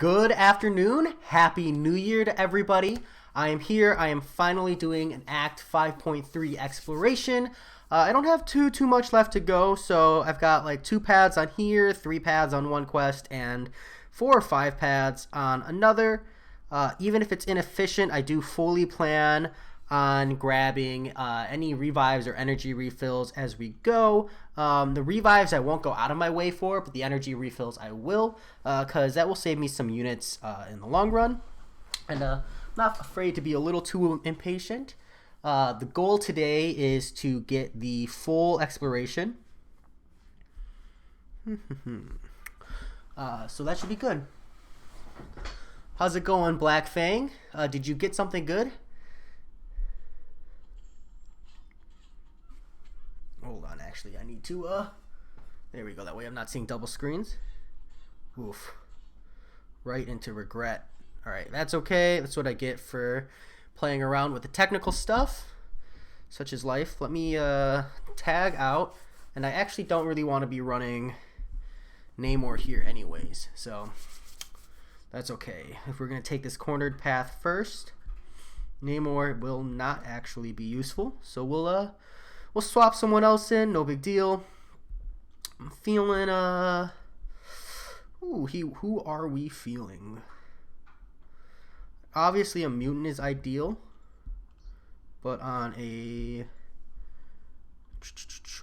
Good afternoon. Happy New Year to everybody. I am here. I am finally doing an Act 5.3 exploration. I don't have too much left to go, so I've got like 2 pads on here, 3 pads on one quest, and 4 or 5 pads on another. Even if it's inefficient, I do fully plan on grabbing any revives or energy refills as we go. The revives I won't go out of my way for, but the energy refills I will, because that will save me some units in the long run. And I'm not afraid to be a little too impatient. The goal today is to get the full exploration. So that should be good. How's it going, Black Fang? Did you get something good? Hold on, actually, I need to, there we go, that way I'm not seeing double screens. Oof. Right into regret. Alright, that's okay. That's what I get for playing around with the technical stuff. Such is life. Let me, tag out. And I actually don't really want to be running Namor here anyways, so that's okay. If we're going to take this cornered path first, Namor will not actually be useful, so we'll swap someone else in, no big deal. I'm feeling, who are we feeling? Obviously a mutant is ideal, but on a,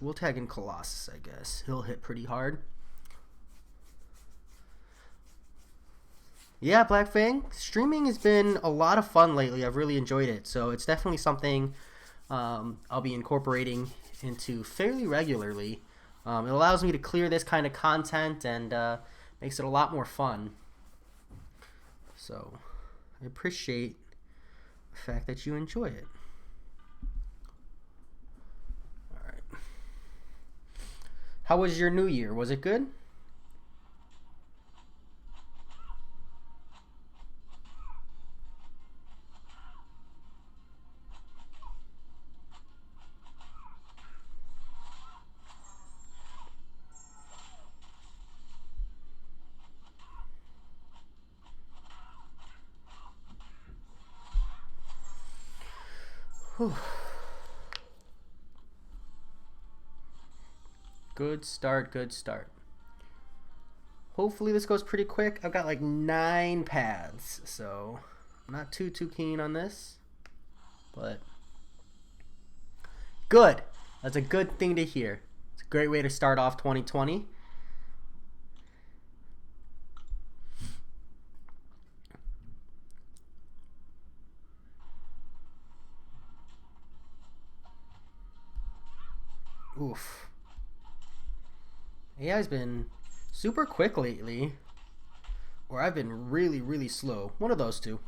we'll tag in Colossus, I guess. He'll hit pretty hard. Yeah, Black Fang, streaming has been a lot of fun lately. I've really enjoyed it, so it's definitely something I'll be incorporating into fairly regularly. It allows me to clear this kind of content and makes it a lot more fun. So I appreciate the fact that you enjoy it. Alright. How was your New Year? Was it good? Whew. Good start, good start. Hopefully this goes pretty quick. I've got like 9 paths, so I'm not too keen on this, but good. That's a good thing to hear. It's a great way to start off 2020. Oof. AI's been super quick lately, or I've been really slow. One of those two.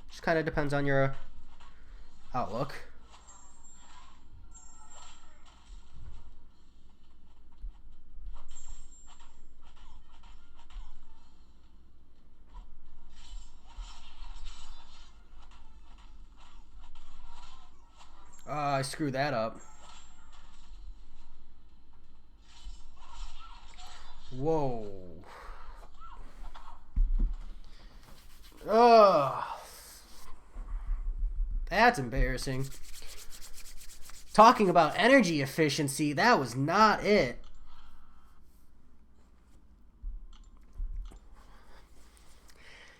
Just kind of depends on your outlook. I screwed that up. Whoa. Ugh. That's embarrassing. Talking about energy efficiency, that was not it.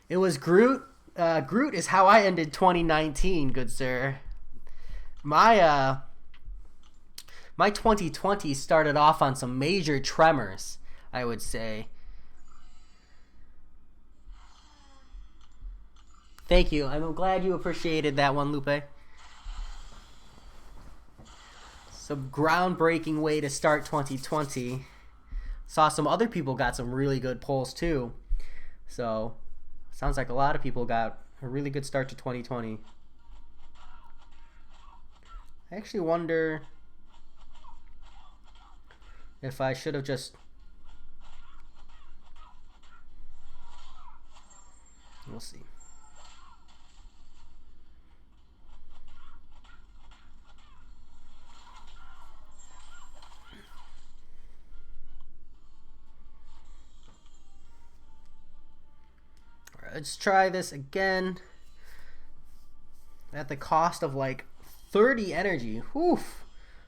It was Groot. Groot is how I ended 2019, good sir. My 2020 started off on some major tremors, I would say. Thank you. I'm glad you appreciated that one, Lupe. Some groundbreaking way to start 2020. Saw some other people got some really good polls too. So, sounds like a lot of people got a really good start to 2020. I actually wonder if I should have just... We'll see. let's try this again. At the cost of like 30 energy. Whew.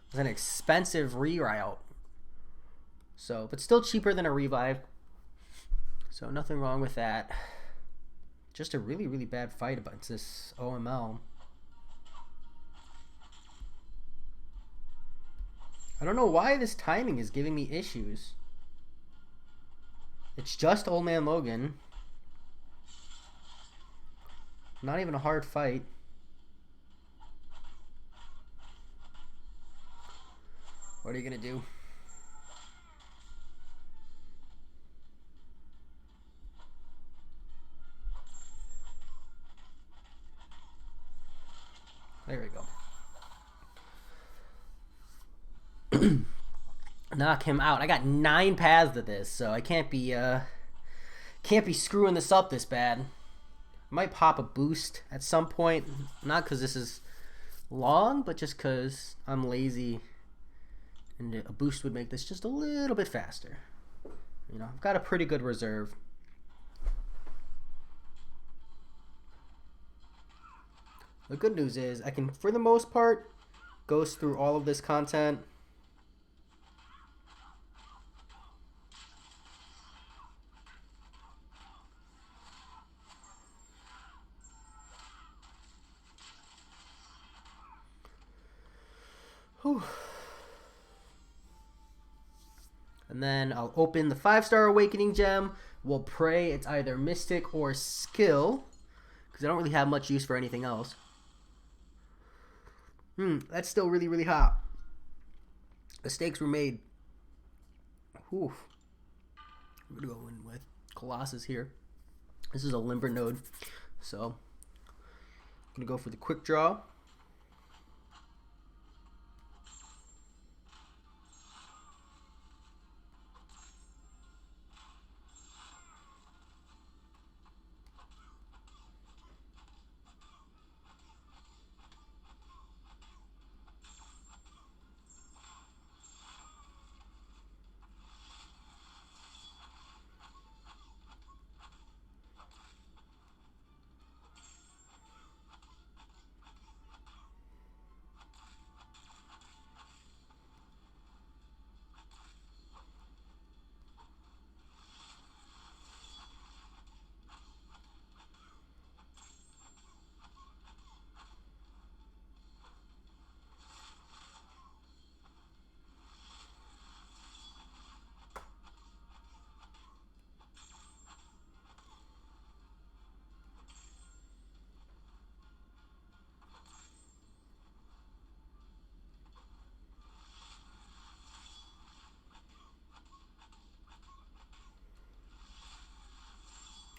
It's an expensive reroute. So, but still cheaper than a revive. So nothing wrong with that. Just a really, really bad fight against this OML. I don't know why this timing is giving me issues. It's just Old Man Logan. Not even a hard fight. What are you gonna do? There we go. Knock him out. I got 9 paths to this, so I can't be screwing this up this bad. I might pop a boost at some point, not because this is long, but just because I'm lazy, and a boost would make this just a little bit faster. You know, I've got a pretty good reserve. The good news is I can, for the most part, go through all of this content. Whew. And then I'll open the 5-star Awakening Gem. We'll pray it's either Mystic or Skill, because I don't really have much use for anything else. That's still really, really hot. Mistakes were made. Whew. I'm going to go in with Colossus here. This is a limber node, so I'm going to go for the quick draw.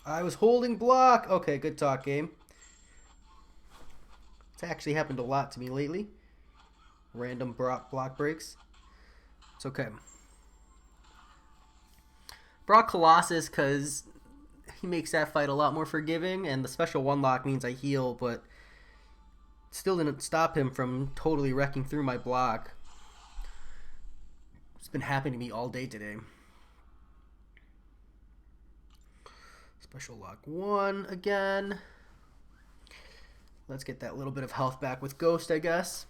I was holding block. Okay, good talk, game. It's actually happened a lot to me lately. Random block breaks. It's okay. Brought Colossus because he makes that fight a lot more forgiving, and the special 1-lock means I heal, but still didn't stop him from totally wrecking through my block. It's been happening to me all day today. Special lock 1 again. Let's get that little bit of health back with Ghost, I guess.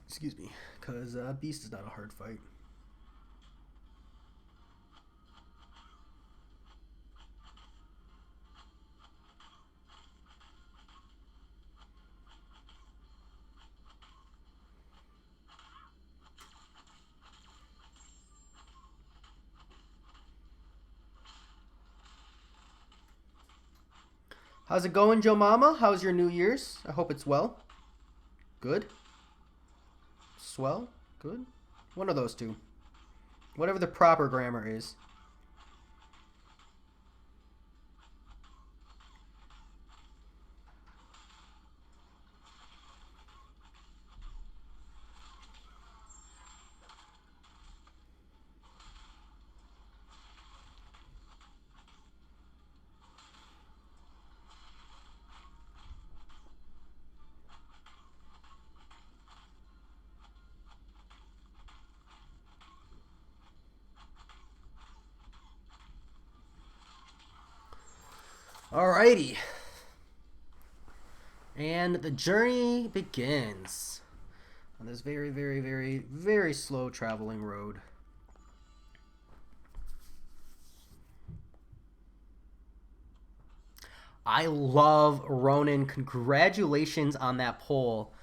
Excuse me, because Beast is not a hard fight. How's it going, Joe Mama? How's your New Year's? I hope it's well. Good? Swell? Good? One of those two. Whatever the proper grammar is. Alrighty. And the journey begins on this very, very, very, very slow traveling road. I love Ronin. Congratulations on that pull.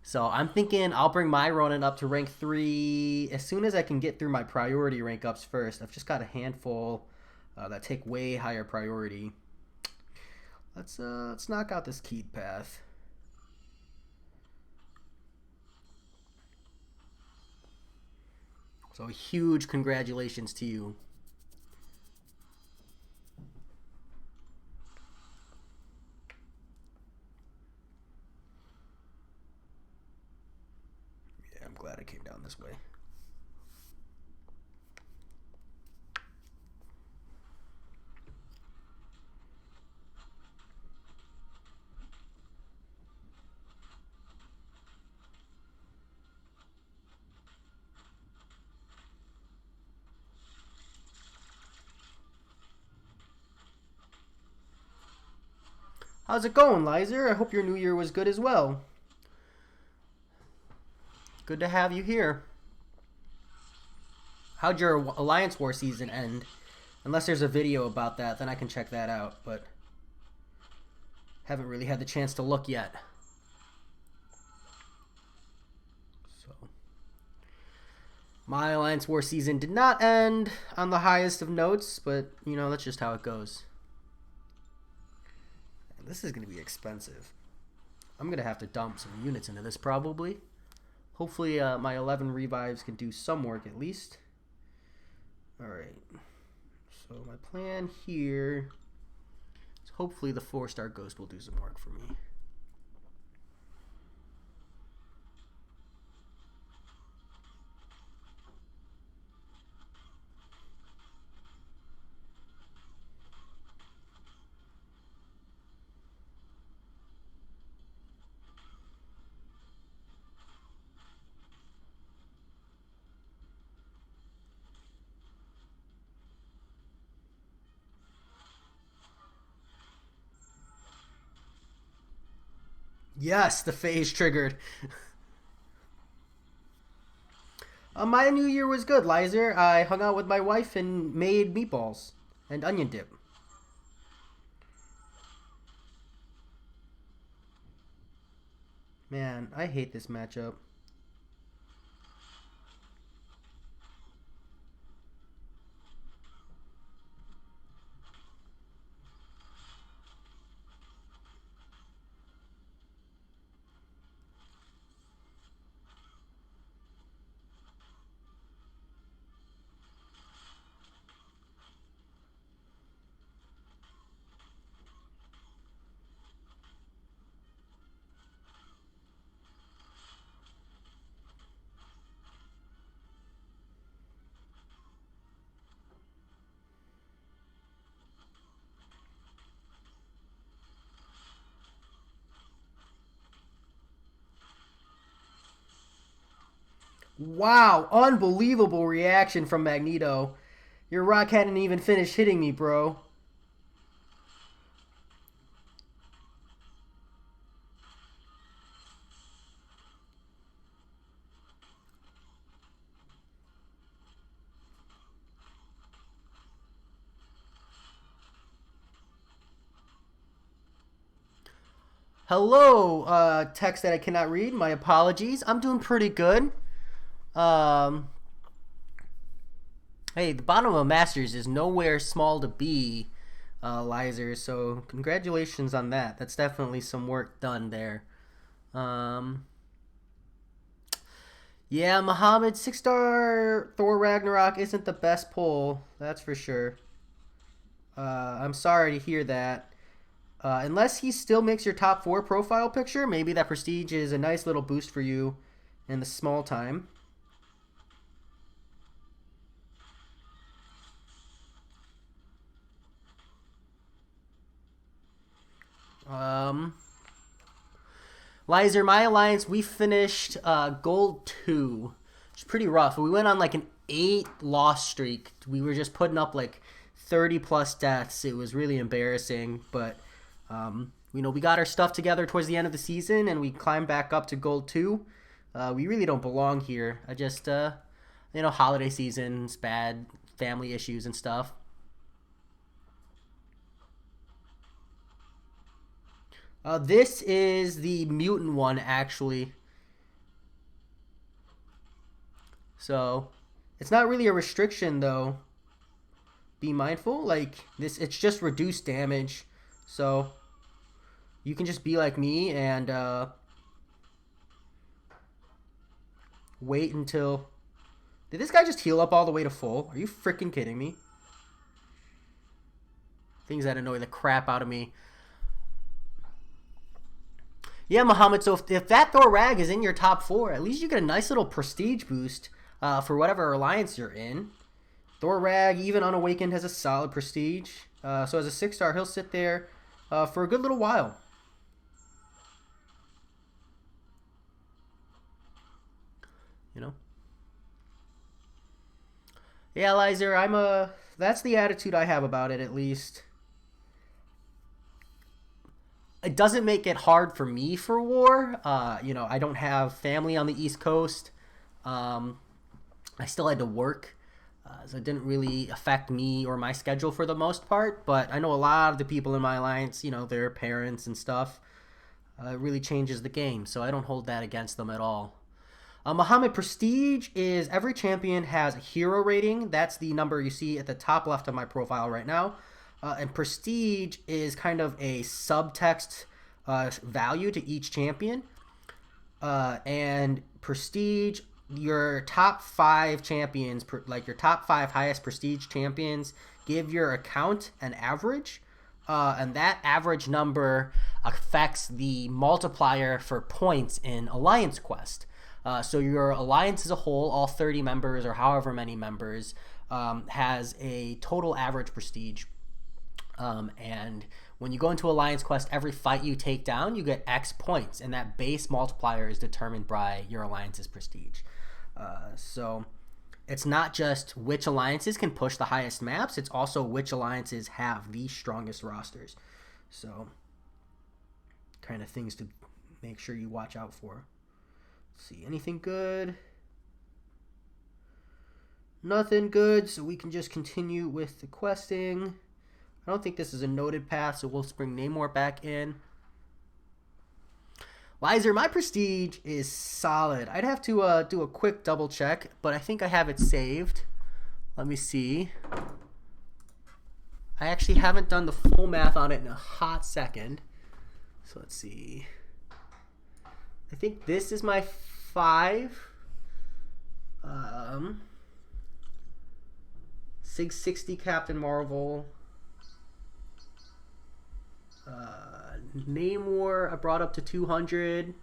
So I'm thinking I'll bring my Ronin up to rank 3 as soon as I can get through my priority rank ups first. I've just got a handful that take way higher priority. Let's knock out this keyed path. So huge congratulations to you. Yeah, I'm glad I came down this way. How's it going, Lizer? I hope your new year was good as well. Good to have you here. How'd your Alliance War season end? Unless there's a video about that, then I can check that out, but haven't really had the chance to look yet. So, my Alliance War season did not end on the highest of notes, but, you know, that's just how it goes. And this is going to be expensive. I'm going to have to dump some units into this, probably. Hopefully, my 11 revives can do some work at least. Alright. So my plan here is hopefully the 4-star ghost will do some work for me. Yes, the phase triggered. My new year was good, Lizer. I hung out with my wife and made meatballs and onion dip. Man, I hate this matchup. Wow, unbelievable reaction from Magneto. Your rock hadn't even finished hitting me, bro. Hello, text that I cannot read. My apologies. I'm doing pretty good. Um, hey, the bottom of Masters is nowhere small to be, Lizer. So congratulations on that. That's definitely some work done there. Um, yeah, Muhammad 6-star Thor Ragnarok isn't the best pull. That's for sure. I'm sorry to hear that. Unless he still makes your top 4 profile picture, maybe that prestige is a nice little boost for you in the small time. Lizer, my alliance, we finished gold 2. It's pretty rough. We went on like an 8-loss streak. We were just putting up like 30 plus deaths. It was really embarrassing, but we got our stuff together towards the end of the season, and we climbed back up to gold 2. We really don't belong here. I just holiday seasons, bad family issues and stuff. This is the mutant one, actually. So, it's not really a restriction, though. Be mindful. Like, this, it's just reduced damage. So, you can just be like me and wait until... Did this guy just heal up all the way to full? Are you freaking kidding me? Things that annoy the crap out of me. Yeah, Muhammad, so if that Thorag is in your top 4, at least you get a nice little prestige boost for whatever alliance you're in. Thorag, even unawakened, has a solid prestige. So as a 6-star, he'll sit there for a good little while. You know? Yeah, Lizer, that's the attitude I have about it, at least. It doesn't make it hard for me for war. I don't have family on the East Coast. I still had to work, so it didn't really affect me or my schedule for the most part. But I know a lot of the people in my alliance, their parents and stuff. It really changes the game, so I don't hold that against them at all. Muhammad, Prestige is every champion has a hero rating. That's the number you see at the top left of my profile right now. And Prestige is kind of a subtext value to each champion. And Prestige, your top 5 champions, like your top 5 highest Prestige champions, give your account an average. And that average number affects the multiplier for points in Alliance Quest. So your alliance as a whole, all 30 members or however many members, has a total average prestige. And when you go into Alliance Quest, every fight you take down, you get X points, and that base multiplier is determined by your alliance's prestige. So it's not just which alliances can push the highest maps, it's also which alliances have the strongest rosters. So kind of things to make sure you watch out for. Let's see, anything good? Nothing good, so we can just continue with the questing. I don't think this is a noted path, so we'll bring Namor back in. Lizer, my prestige is solid. I'd have to do a quick double check, but I think I have it saved. Let me see. I actually haven't done the full math on it in a hot second. So let's see. I think this is my 5. 660 Captain Marvel. Namor I brought up to 200.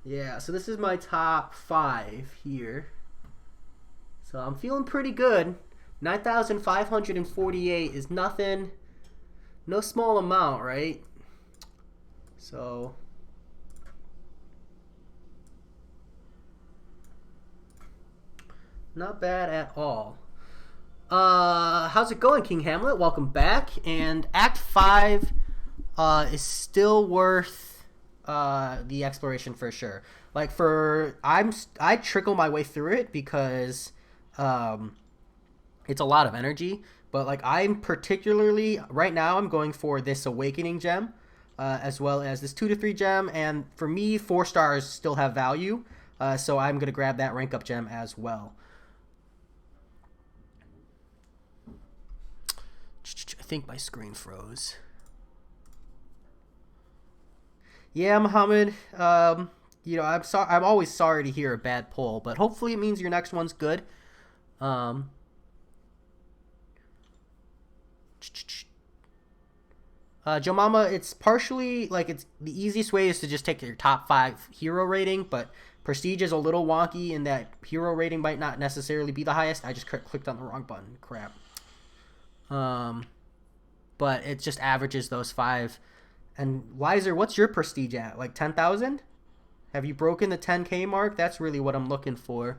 Yeah, so this is my top 5 here. So I'm feeling pretty good. 9,548 is nothing. No small amount, right? So not bad at all. How's it going, King Hamlet? Welcome back. And Act 5 is still worth the exploration for sure. Like I trickle my way through it because it's a lot of energy. But like I'm particularly right now, I'm going for this Awakening gem, as well as this 2 to 3 gem. And for me, 4 stars still have value, so I'm gonna grab that rank up gem as well. I think my screen froze. Yeah, Muhammad. I'm always sorry to hear a bad pull, but hopefully it means your next one's good. Joe Mama, it's partially like it's the easiest way is to just take your top 5 hero rating, but Prestige is a little wonky in that hero rating might not necessarily be the highest. I just clicked on the wrong button. Crap. But it just averages those 5. And Lizer, what's your prestige at? Like 10,000? Have you broken the 10K mark? That's really what I'm looking for.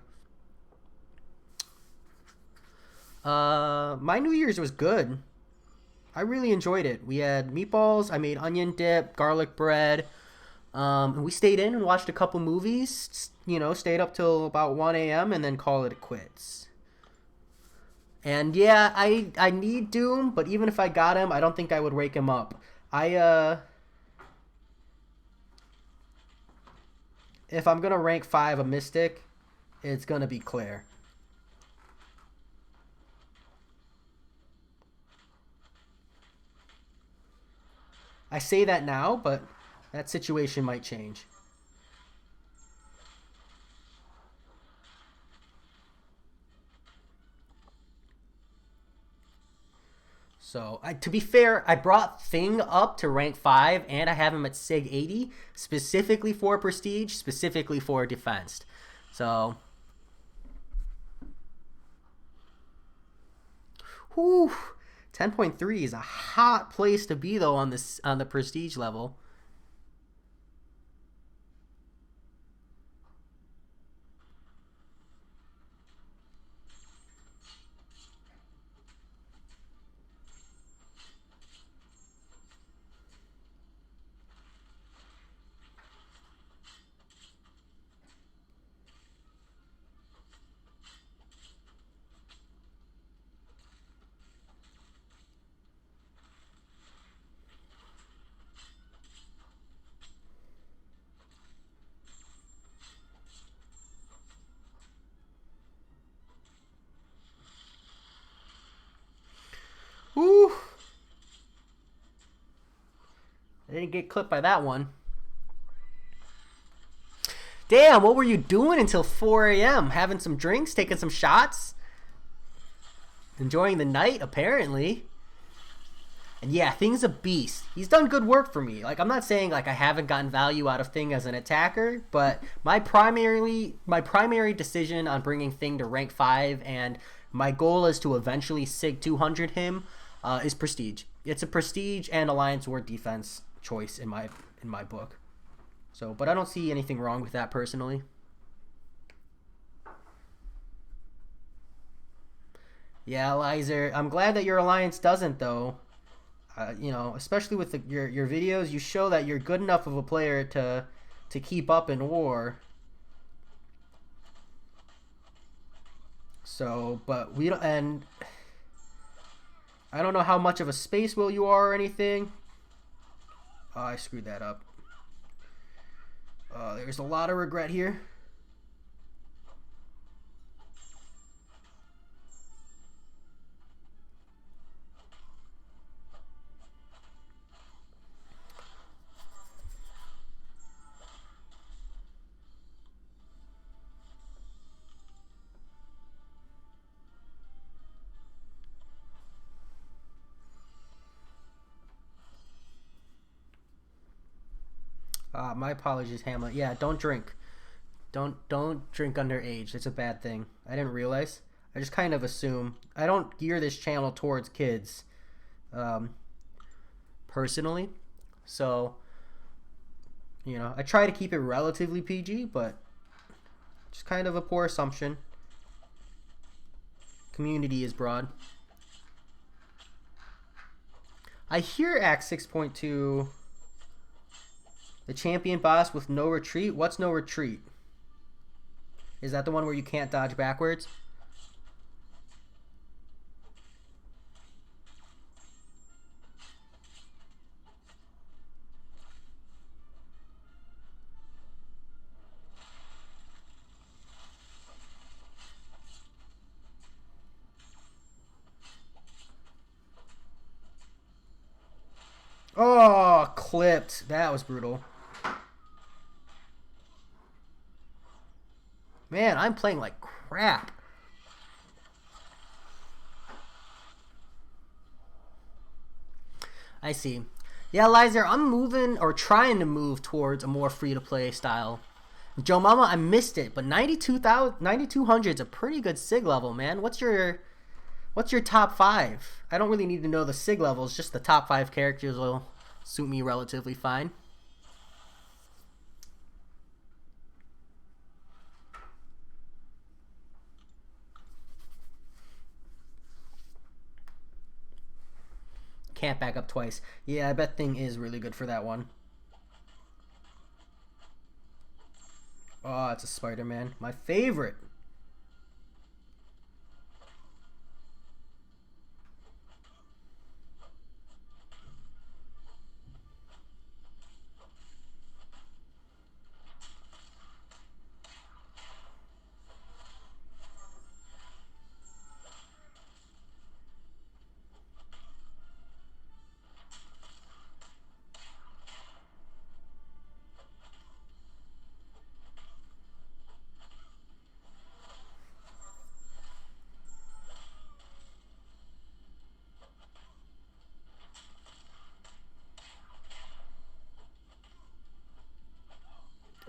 My New Year's was good. I really enjoyed it. We had meatballs. I made onion dip, garlic bread. And we stayed in and watched a couple movies. You know, stayed up till about 1 a.m. and then call it quits. And yeah, I need Doom, but even if I got him, I don't think I would wake him up. If I'm gonna rank 5 a Mystic, it's gonna be Claire. I say that now, but that situation might change. So, to be fair, I brought Thing up to rank 5, and I have him at Sig 80, specifically for Prestige, specifically for Defense. So, whew, 10.3 is a hot place to be, though, on the Prestige level. Whew. I didn't get clipped by that one. Damn, what were you doing until 4 a.m.? Having some drinks, taking some shots? Enjoying the night, apparently. And yeah, Thing's a beast. He's done good work for me. Like, I'm not saying like I haven't gotten value out of Thing as an attacker, but my primary decision on bringing Thing to rank 5 and my goal is to eventually Sig 200 him is Prestige. It's a Prestige and Alliance War defense choice in my book. So, but I don't see anything wrong with that personally. Yeah, Lizer, I'm glad that your alliance doesn't though. You know, especially with your videos, you show that you're good enough of a player to keep up in war. So, but we don't, and I don't know how much of a space will you are or anything. Oh, I screwed that up. There's a lot of regret here. My apologies, Hamlet. Yeah, don't drink. Don't drink underage. It's a bad thing. I didn't realize. I just kind of assume. I don't gear this channel towards kids, personally. So, you know, I try to keep it relatively PG, but just kind of a poor assumption. Community is broad. I hear Act 6.2. The champion boss with no retreat? What's no retreat? Is that the one where you can't dodge backwards? Oh, clipped. That was brutal. Man, I'm playing like crap. I see. Yeah, Lizer, I'm moving or trying to move towards a more free-to-play style. Joe Mama, I missed it, but 9200 is a pretty good SIG level, man. What's your top 5? I don't really need to know the SIG levels, just the top 5 characters will suit me relatively fine. Can't back up twice. Yeah, I bet Thing is really good for that one. Oh, it's a Spider-Man. My favorite.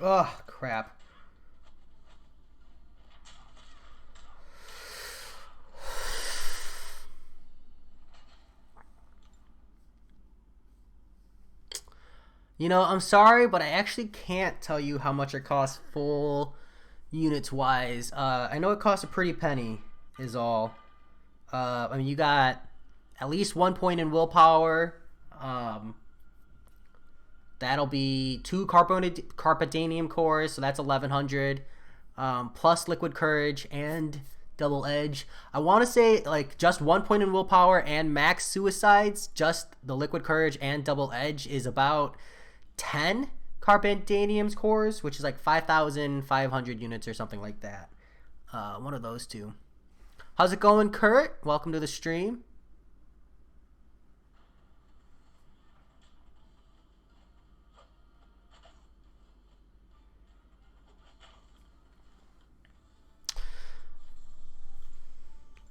Oh, crap. You know, I'm sorry, but I actually can't tell you how much it costs full units wise. I know it costs a pretty penny, is all. I mean, you got at least 1 point in willpower. Um, that'll be two Carpedanium cores, so that's 1100. Plus liquid courage and double edge. I want to say like just 1 point in willpower and max suicides. Just the liquid courage and double edge is about 10 Carpedanium's cores, which is like 5,500 units or something like that. One of those two. How's it going, Kurt? Welcome to the stream.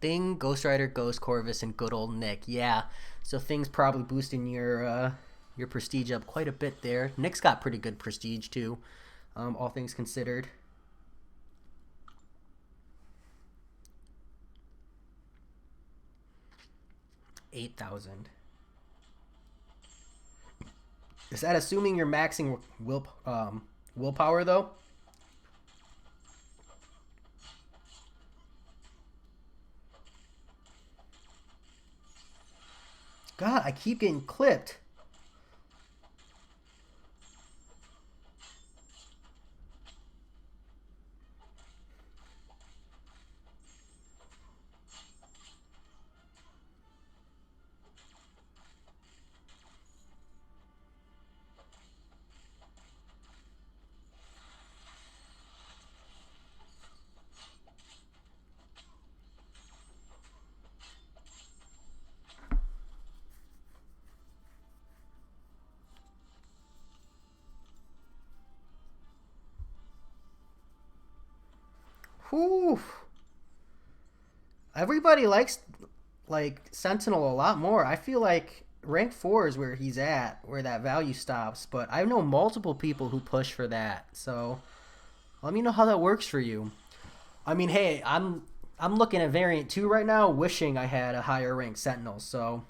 Thing, Ghost Rider, Ghost Corvus, and good old Nick. Yeah, so Thing's probably boosting your prestige up quite a bit there. Nick's got pretty good prestige too, all things considered. 8,000. Is that assuming you're maxing willpower though? God, I keep getting clipped. Whew. Everybody likes like Sentinel a lot more. I feel like rank 4 is where he's at, where that value stops, but I know multiple people who push for that. So let me know how that works for you. I mean, hey, I'm looking at variant 2 right now, wishing I had a higher rank Sentinel, so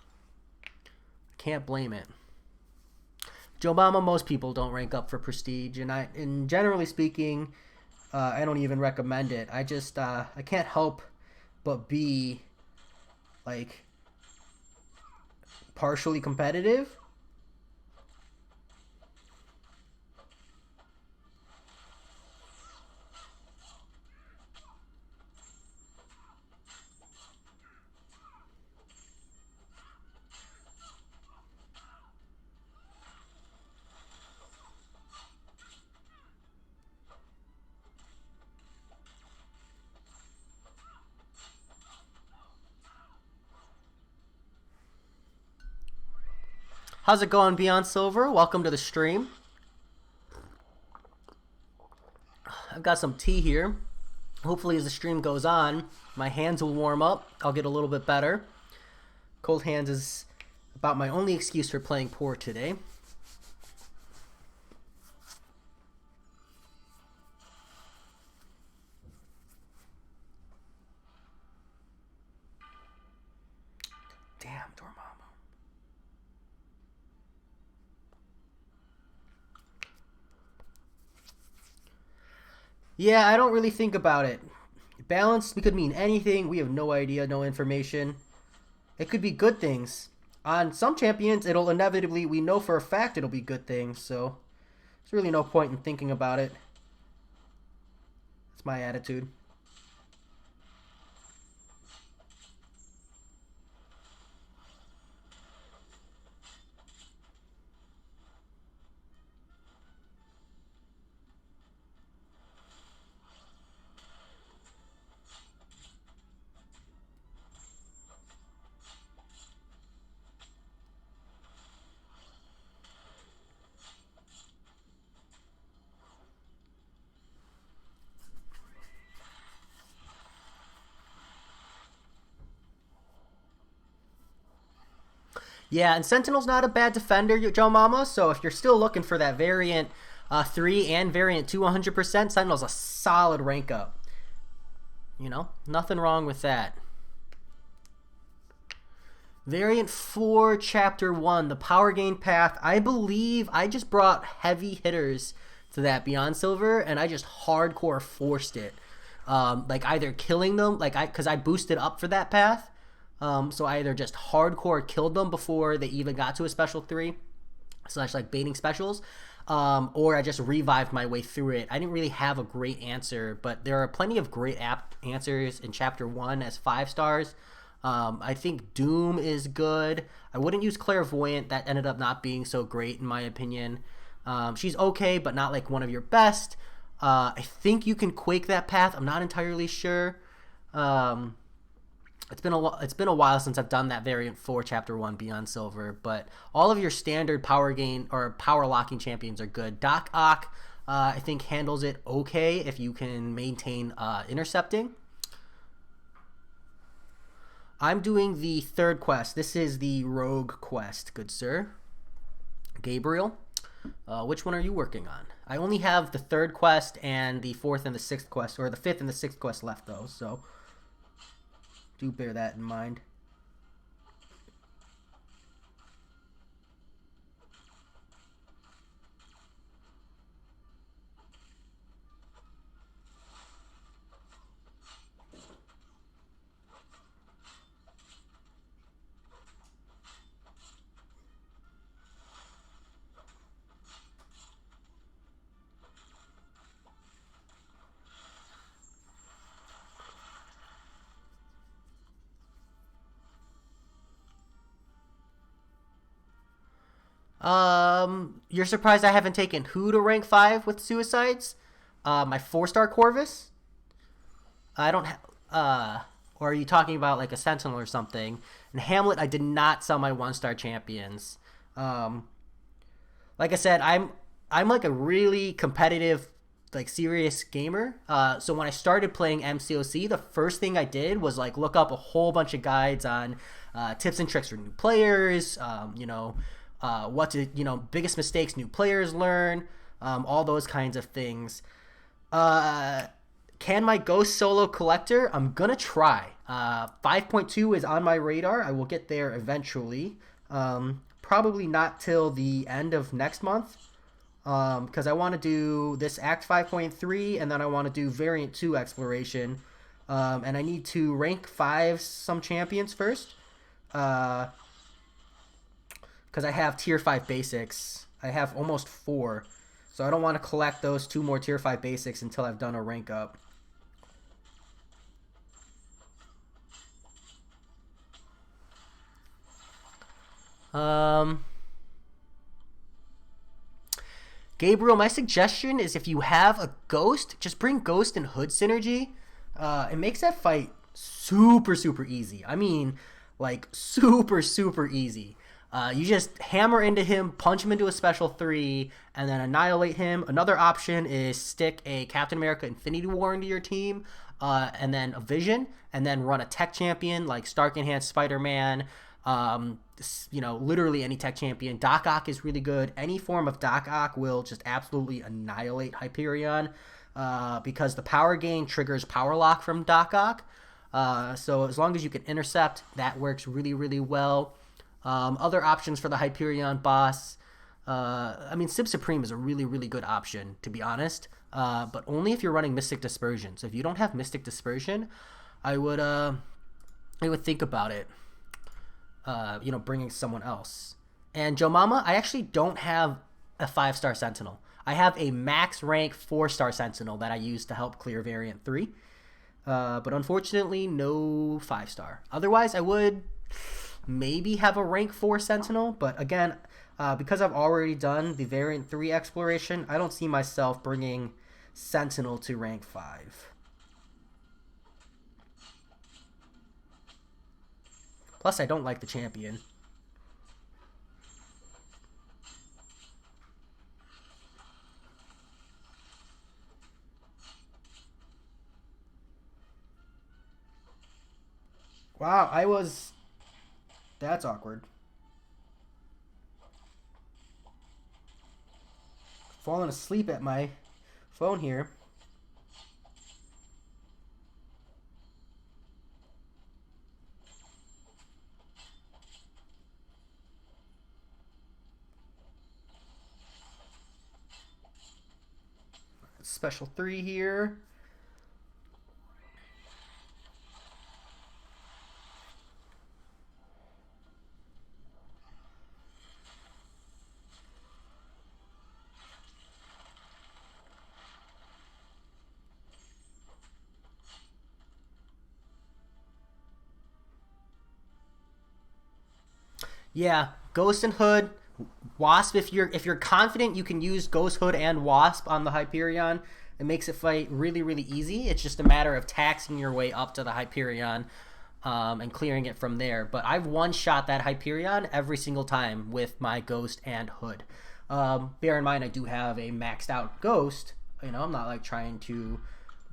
can't blame it. Joe Mama, most people don't rank up for prestige, and generally speaking, I don't even recommend it. I can't help but be like partially competitive. How's it going, Beyond Silver? Welcome to the stream. I've got some tea here. Hopefully as the stream goes on, my hands will warm up. I'll get a little bit better. Cold hands is about my only excuse for playing poor today. Damn, Dormammu. Yeah, I don't really think about it. Balanced could mean anything. We have no idea, no information. It could be good things. on some champions, it'll inevitably, we know for a fact it'll be good things, so there's really no point in thinking about it. That's my attitude. Yeah, and Sentinel's not a bad defender, Joe Mama. So if you're still looking for that variant 3 and variant 2 100%, Sentinel's a solid rank up. You know, nothing wrong with that. Variant 4, Chapter 1, the Power Gain Path. I believe I just brought heavy hitters to that Beyond Silver, and I just hardcore forced it. Like either killing them, because I boosted up for that path. So I either just hardcore killed them before they even got to a special 3 / like baiting specials, or I just revived my way through it. I didn't really have a great answer, but there are plenty of great answers in Chapter 1 as 5 stars. I think Doom is good. I wouldn't use Clairvoyant. That ended up not being so great in my opinion. She's okay, but not like one of your best. I think you can Quake that path. I'm not entirely sure. It's been a while since I've done that variant 4 Chapter 1 Beyond Silver, but all of your standard power gain or power locking champions are good. Doc Ock, I think handles it okay if you can maintain intercepting. I'm doing the third quest. This is the Rogue quest, good sir. Gabriel, which one are you working on? I only have the third quest and the fourth and the sixth quest, or the fifth and the sixth quest left though, so do bear that in mind. You're surprised I haven't taken who to rank 5 with suicides? My 4-star Corvus? I don't have, or are you talking about like a Sentinel or something? And Hamlet, I did not sell my 1-star champions. Like I said, I'm like a really competitive, like serious gamer. So when I started playing MCOC, the first thing I did was like look up a whole bunch of guides on tips and tricks for new players, what to, biggest mistakes new players learn, all those kinds of things. Can my Ghost solo collector? I'm gonna try. 5.2 is on my radar. I will get there eventually. Probably not till the end of next month, because I want to do this Act 5.3 and then I want to do Variant 2 exploration, and I need to rank 5 some champions first. Because I have tier 5 basics. I have almost 4. So I don't want to collect those 2 more tier 5 basics until I've done a rank up. Gabriel, my suggestion is if you have a Ghost, just bring Ghost and Hood synergy. It makes that fight super, super easy. I mean, like, super, super easy. You just hammer into him, punch him into a special 3, and then annihilate him. Another option is stick a Captain America Infinity War into your team, and then a Vision, and then run a tech champion like Stark Enhanced Spider-Man, literally any tech champion. Doc Ock is really good. Any form of Doc Ock will just absolutely annihilate Hyperion, because the power gain triggers power lock from Doc Ock. So as long as you can intercept, that works really, really well. Other options for the Hyperion boss, Sib Supreme is a really, really good option, to be honest, but only if you're running Mystic Dispersion. So if you don't have Mystic Dispersion, I would think about it. bringing someone else. And Joe Mama, I actually don't have a 5-star Sentinel. I have a max rank 4-star Sentinel that I use to help clear variant 3. But unfortunately, no 5-star. Otherwise, I would maybe have a rank 4 Sentinel. But again, because I've already done the variant 3 exploration, I don't see myself bringing Sentinel to rank 5. Plus, I don't like the champion. Wow, that's awkward. Falling asleep at my phone here. Special 3 here. Yeah, Ghost and Hood, Wasp. If you're confident you can use Ghost, Hood, and Wasp on the Hyperion, it makes it fight really really easy. It's just a matter of taxing your way up to the Hyperion, and clearing it from there. But I've one-shot that Hyperion every single time with my Ghost and Hood. Bear in mind, I do have a maxed out Ghost. I'm not like trying to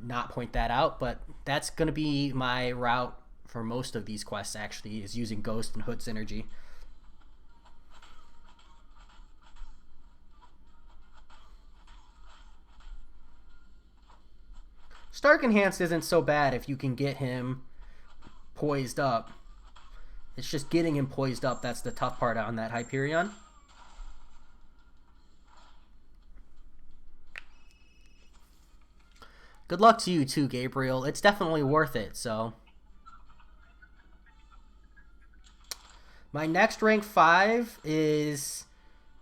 not point that out, but that's gonna be my route for most of these quests. Actually, is using Ghost and Hood synergy. Stark Enhanced isn't so bad if you can get him poised up. It's just getting him poised up that's the tough part on that Hyperion. Good luck to you too, Gabriel. It's definitely worth it, so. My next rank 5 is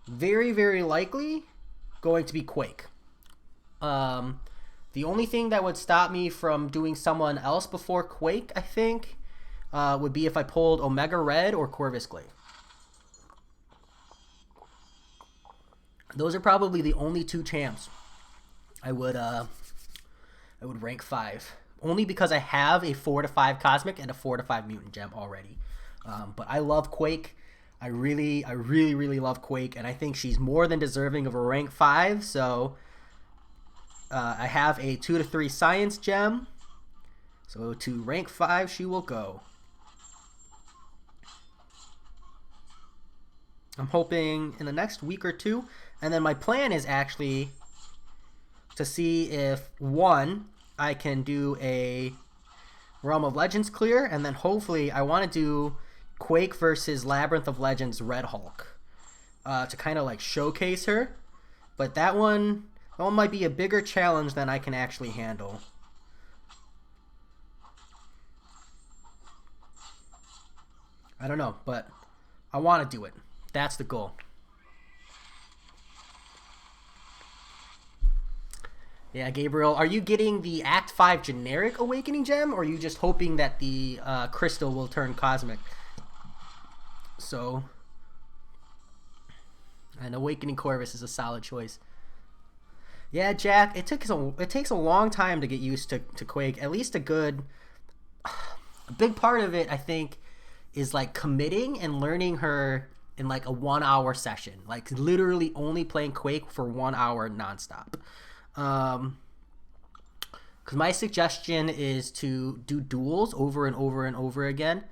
very, very likely going to be Quake. The only thing that would stop me from doing someone else before Quake, I think, would be if I pulled Omega Red or Corvus Glaive. Those are probably the only 2 champs I would rank 5. Only because I have a 4-5 Cosmic and a 4-5 Mutant Gem already. But I love Quake. I really, really love Quake, and I think she's more than deserving of a rank 5. So I have a 2-3 Science Gem. So to rank 5 she will go. I'm hoping in the next week or 2. And then my plan is actually to see if, 1, I can do a Realm of Legends clear, and then hopefully I want to do Quake versus Labyrinth of Legends Red Hulk, to kind of like showcase her. But that one might be a bigger challenge than I can actually handle. I don't know, but I want to do it. That's the goal. Yeah, Gabriel, are you getting the Act 5 generic Awakening Gem, or are you just hoping that the crystal will turn cosmic? So, and Awakening Corvus is a solid choice. Yeah, Jack, it takes a long time to get used to Quake. At least a big part of it, I think, is like committing and learning her in like a 1-hour session. Like literally only playing Quake for 1 hour nonstop. Because my suggestion is to do duels over and over and over again.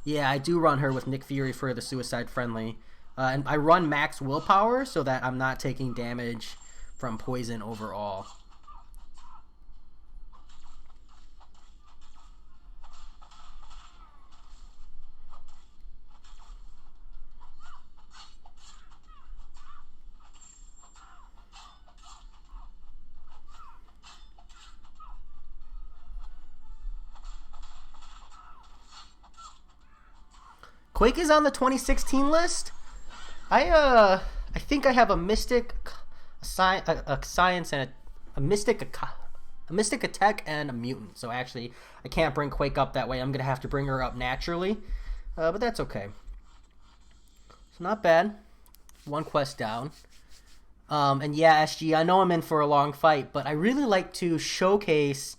Yeah, I do run her with Nick Fury for the suicide friendly. And I run max willpower so that I'm not taking damage from poison overall. Quake is on the 2016 list. I think I have a Mystic, a Science, and a Mystic, a Mystic, a Tech, and a Mutant. So actually, I can't bring Quake up that way. I'm gonna have to bring her up naturally, but that's okay. So not bad. One quest down. And yeah, SG, I know I'm in for a long fight, but I really like to showcase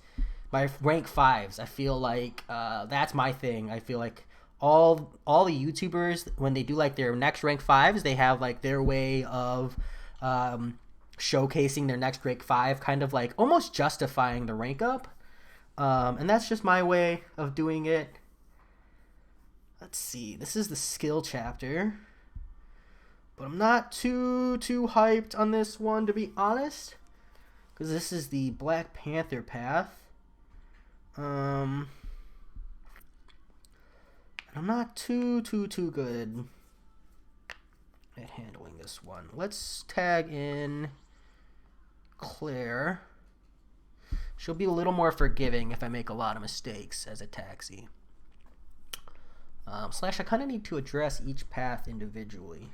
my rank 5s. I feel like that's my thing. I feel like all the YouTubers, when they do like their next rank 5s, they have like their way of showcasing their next rank 5, kind of like almost justifying the rank up. And that's just my way of doing it. Let's see. This is the skill chapter. But I'm not too hyped on this one, to be honest, because this is the Black Panther path. And I'm not too good at handling this one. Let's tag in Claire. She'll be a little more forgiving if I make a lot of mistakes as a taxi. Slash, I kind of need to address each path individually.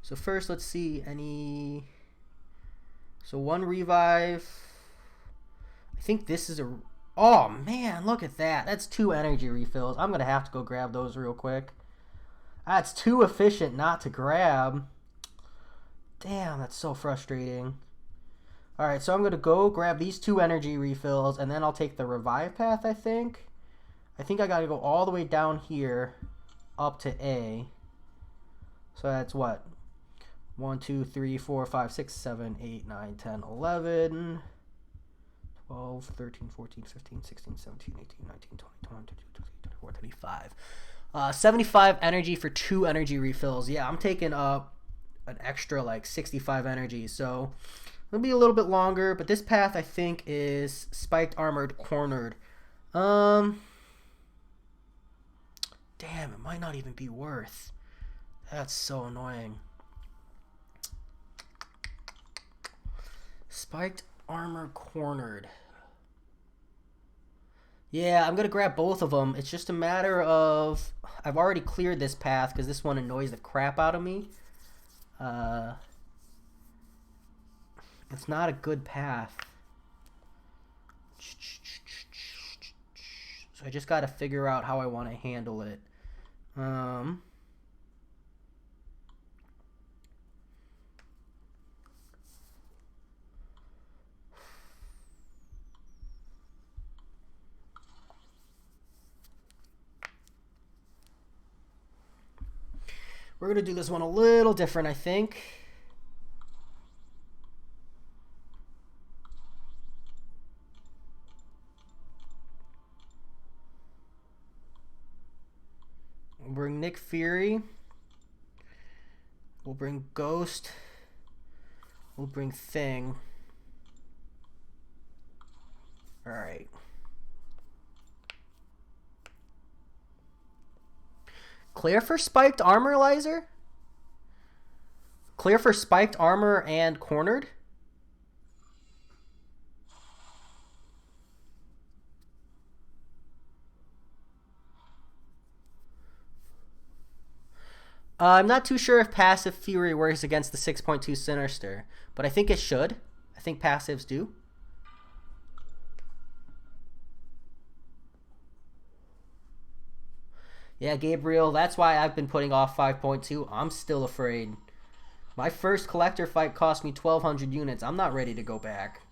So first, let's see any. So one revive. I think this is a. Oh man, look at that. That's 2 energy refills. I'm gonna have to go grab those real quick. That's too efficient not to grab. Damn, that's so frustrating. All right, so I'm gonna go grab these 2 energy refills, and then I'll take the revive path. I think I gotta go all the way down here, up to A. So that's what. 1, 2, 3, 4, 5, 6, 7, 8, 9, 10, 11, 12, 13, 14, 15, 16, 17, 18, 19, 20, 21, 22, 23, 24, 25. 75 energy for 2 energy refills. Yeah, I'm taking up an extra like 65 energy. So it'll be a little bit longer, but this path I think is Spiked Armored Cornered. Damn, it might not even be worth. That's so annoying. Spiked Armor Cornered. Yeah, I'm going to grab both of them. It's just a matter of... I've already cleared this path because this one annoys the crap out of me. It's not a good path. So I just got to figure out how I want to handle it. We're going to do this one a little different, I think. We'll bring Nick Fury. We'll bring Ghost. We'll bring Thing. All right. Clear for Spiked Armor, Lizer? Clear for Spiked Armor and Cornered? I'm not too sure if Passive Fury works against the 6.2 Sinister, but I think it should. I think passives do. Yeah, Gabriel, that's why I've been putting off 5.2. I'm still afraid. My first collector fight cost me 1,200 units. I'm not ready to go back.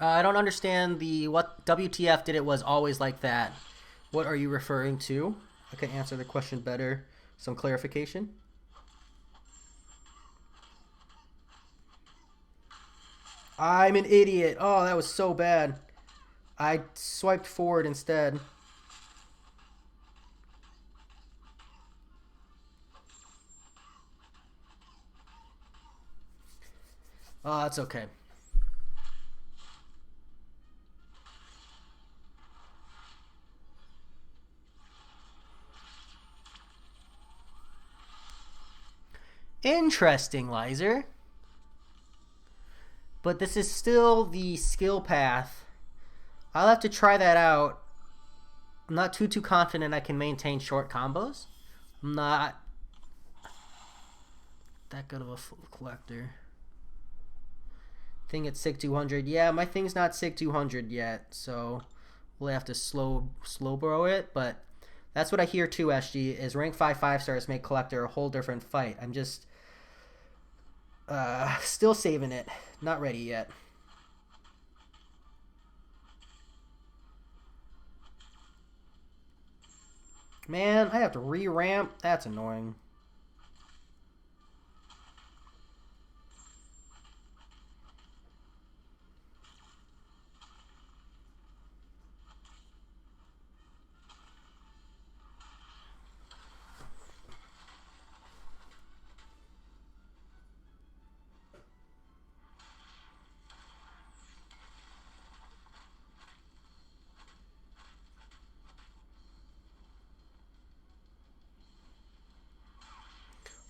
I don't understand what WTF did it was always like that. What are you referring to? I can answer the question better. Some clarification. I'm an idiot. Oh, that was so bad. I swiped forward instead. Oh, that's okay. Interesting, Lizer. But this is still the skill path. I'll have to try that out. I'm not too confident I can maintain short combos. I'm not that good of a collector. Thing at SIG 200. Yeah, my thing's not SIG 200 yet, so we'll have to slow bro it. But that's what I hear too, SG, is rank 5 5-stars make collector a whole different fight. I'm just still saving it. Not ready yet. Man, I have to re-ramp. That's annoying.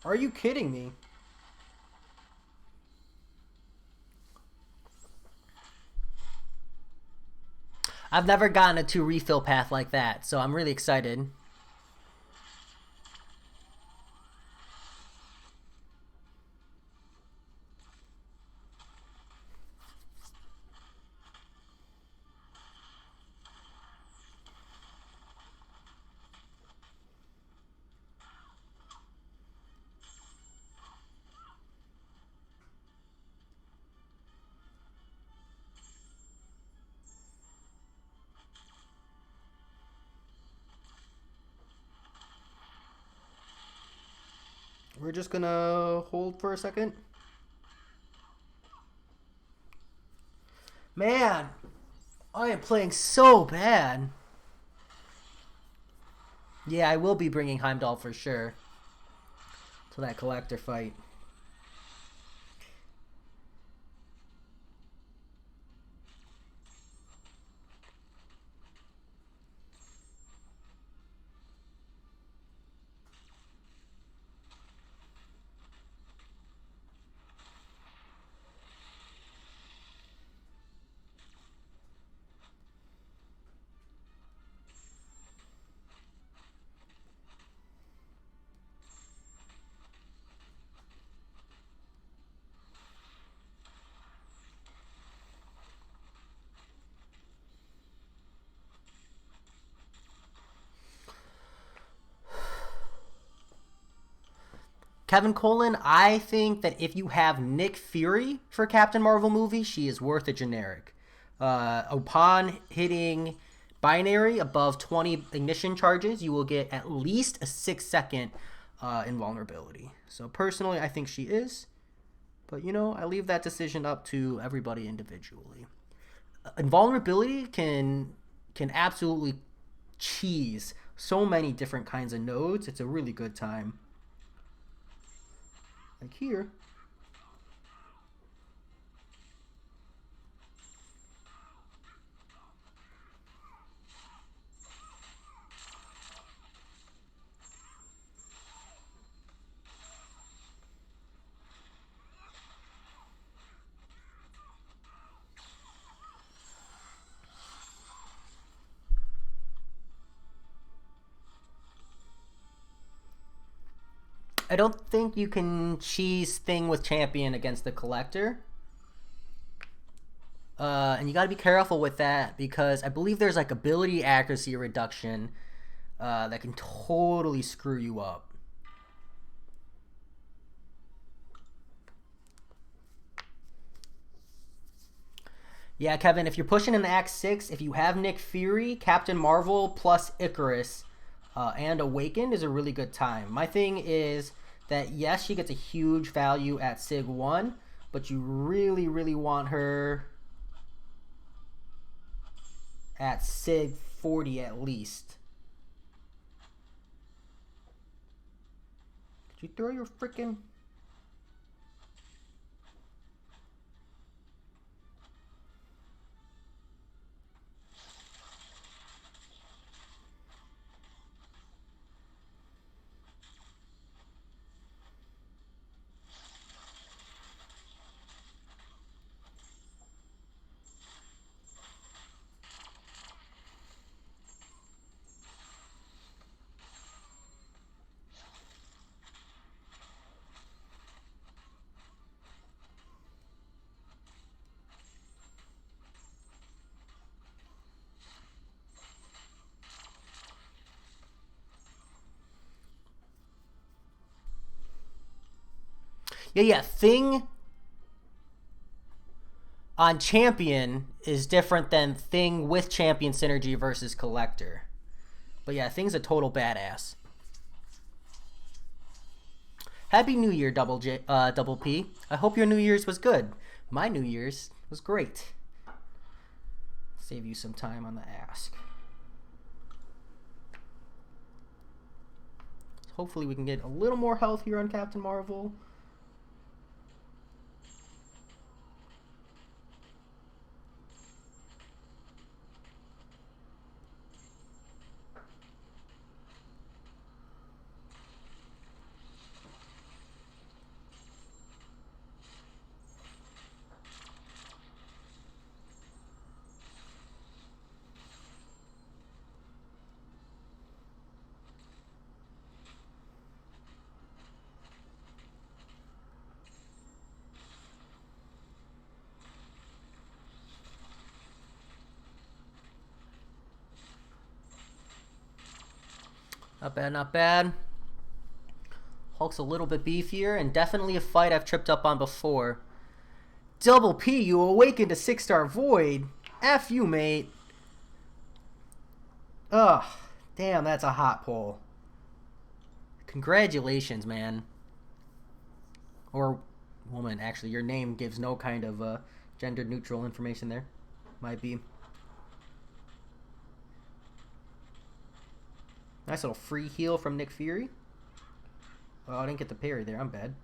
Are you kidding me? I've never gotten a 2 refill path like that, so I'm really excited. We're just gonna hold for a second. Man, I am playing so bad. Yeah, I will be bringing Heimdall for sure to that collector fight. Kevin Colon, I think that if you have Nick Fury for Captain Marvel movie, she is worth a generic. Upon hitting binary above 20 ignition charges, you will get at least a 6-second invulnerability. So personally, I think she is. But, you know, I leave that decision up to everybody individually. Invulnerability can absolutely cheese so many different kinds of nodes. It's a really good time. Like here. I don't think you can cheese thing with champion against the collector. And you gotta be careful with that because I believe there's like ability accuracy reduction that can totally screw you up. Yeah, Kevin, if you're pushing in the Act 6, if you have Nick Fury, Captain Marvel plus Icarus and Awakened is a really good time. My thing is that, yes, she gets a huge value at SIG 1, but you really, really want her... at Sig 40 at least. Did you throw your freaking... Yeah, Thing on Champion is different than Thing with Champion synergy versus Collector. But yeah, Thing's a total badass. Happy New Year, Double P. I hope your New Year's was good. My New Year's was great. Save you some time on the ask. Hopefully we can get a little more health here on Captain Marvel. Not bad, not bad. Hulk's a little bit beefier, and definitely a fight I've tripped up on before. Double P, you awakened a 6-star Void. F you, mate. Ugh, damn, that's a hot pull. Congratulations, man. Or woman, actually, your name gives no kind of gender-neutral information there. Might be. Nice little free heal from Nick Fury. Oh, I didn't get the parry there. I'm bad.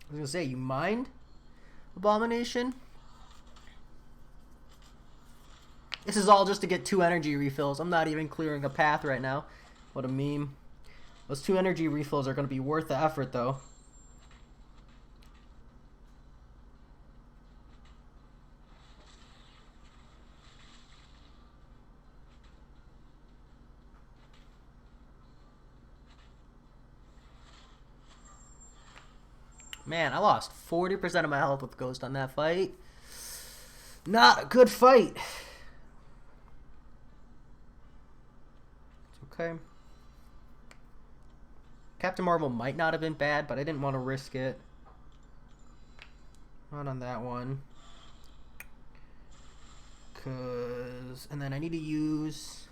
I was gonna say, you mind? Abomination. This is all just to get 2 energy refills. I'm not even clearing a path right now. What a meme. Those 2 energy refills are going to be worth the effort, though. Man, I lost 40% of my health with Ghost on that fight. Not a good fight. It's okay. Captain Marvel might not have been bad, but I didn't want to risk it. Not on that one. And then I need to use...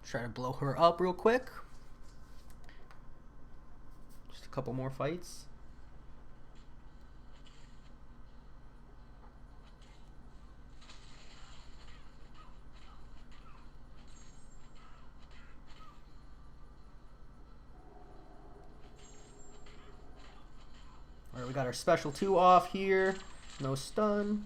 Try to blow her up real quick. Just a couple more fights. Alright, we got our special 2 off here. No stun.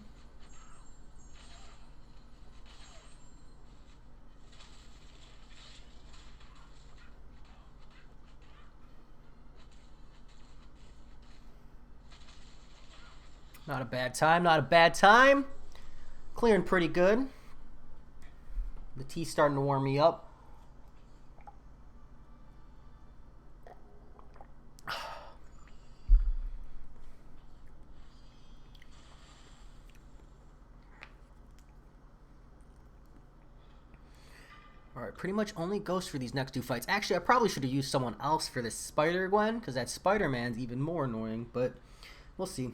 Not a bad time, not a bad time. Clearing pretty good. The tea's starting to warm me up. Alright, pretty much only Ghost for these next two fights. Actually, I probably should have used someone else for this Spider-Gwen, because that Spider-Man's even more annoying, but we'll see.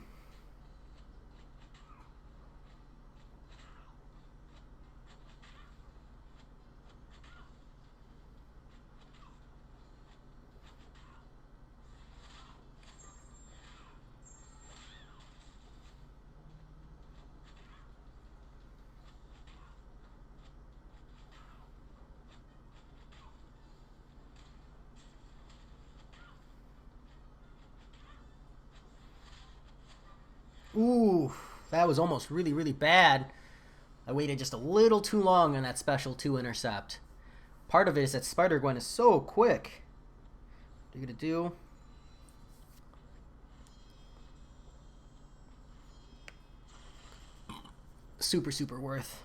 Ooh, that was almost really, really bad. I waited just a little too long on that special 2 intercept. Part of it is that Spider-Gwen is so quick. What are you going to do? Super, super worth.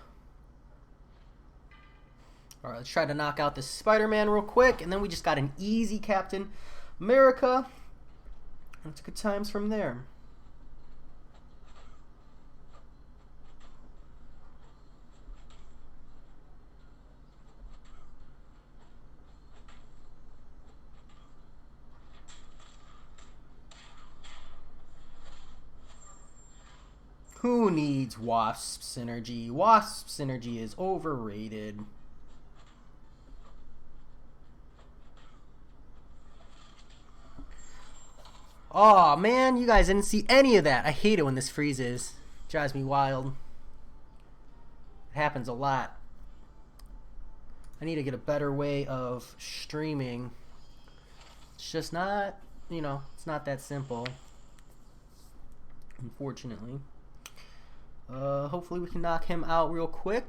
Alright, let's try to knock out this Spider-Man real quick. And then we just got an easy Captain America. That's good times from there. Who needs Wasp Synergy? Wasp Synergy is overrated. Oh man, you guys didn't see any of that. I hate it when this freezes. It drives me wild. It happens a lot. I need to get a better way of streaming. It's just not, you know, it's not that simple. Unfortunately. Hopefully we can knock him out real quick.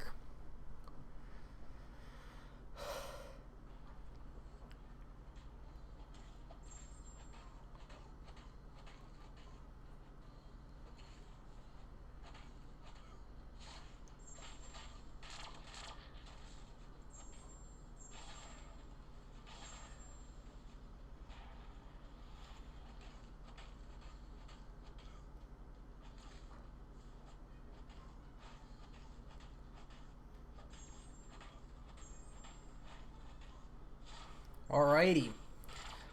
Alrighty.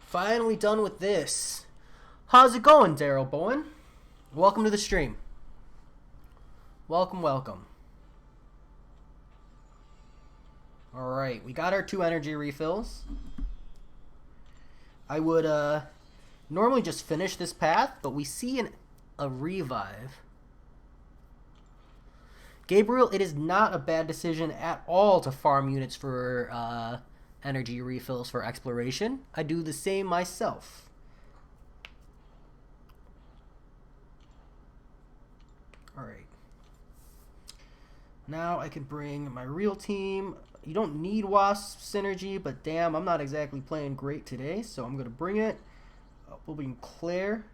Finally done with this. How's it going, Daryl Bowen? Welcome to the stream. Welcome, welcome. Alright, we got our 2 energy refills. I would normally just finish this path, but we see a revive. Gabriel, it is not a bad decision at all to farm units for energy refills for exploration. I do the same myself. Alright. Now I can bring my real team. You don't need Wasp Synergy, but damn, I'm not exactly playing great today, so I'm going to bring it. We'll bring Claire,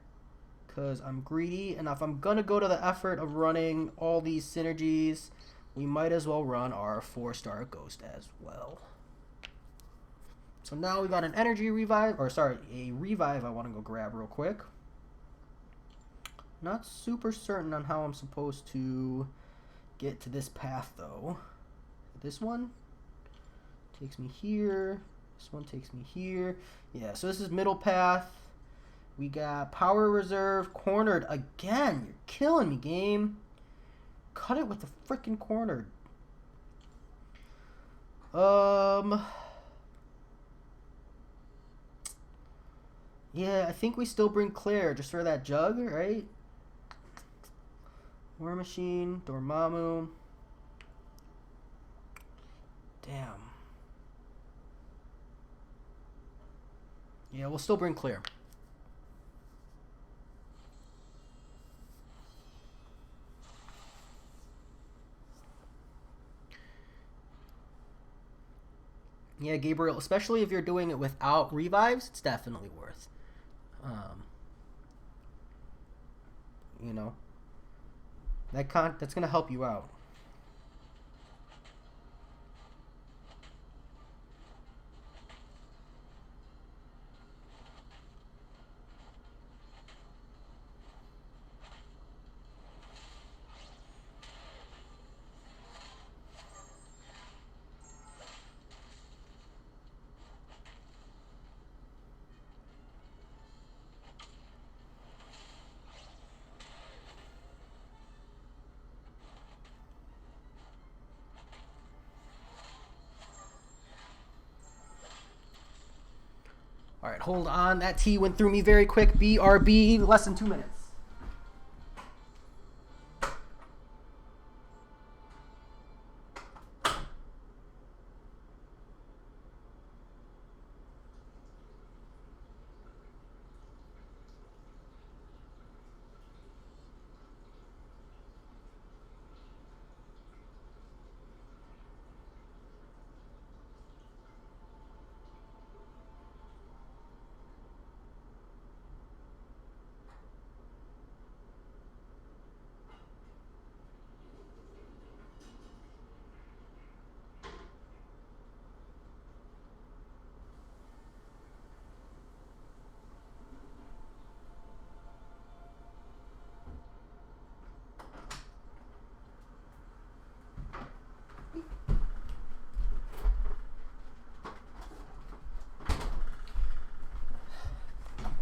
because I'm greedy, and if I'm going to go to the effort of running all these synergies, we might as well run our 4-star Ghost as well. So now we got an energy revive, or sorry, a revive I want to go grab real quick. Not super certain on how I'm supposed to get to this path though. This one takes me here. This one takes me here. Yeah, so this is middle path. We got power reserve, cornered again. You're killing me, game. Cut it with the freaking cornered. Yeah, I think we still bring Claire just for that jug, right? War Machine, Dormammu. Damn. Yeah, we'll still bring Claire. Yeah, Gabriel, especially if you're doing it without revives, it's definitely worth. You know, that's gonna help you out. Hold on. That T went through me very quick. BRB, less than 2 minutes.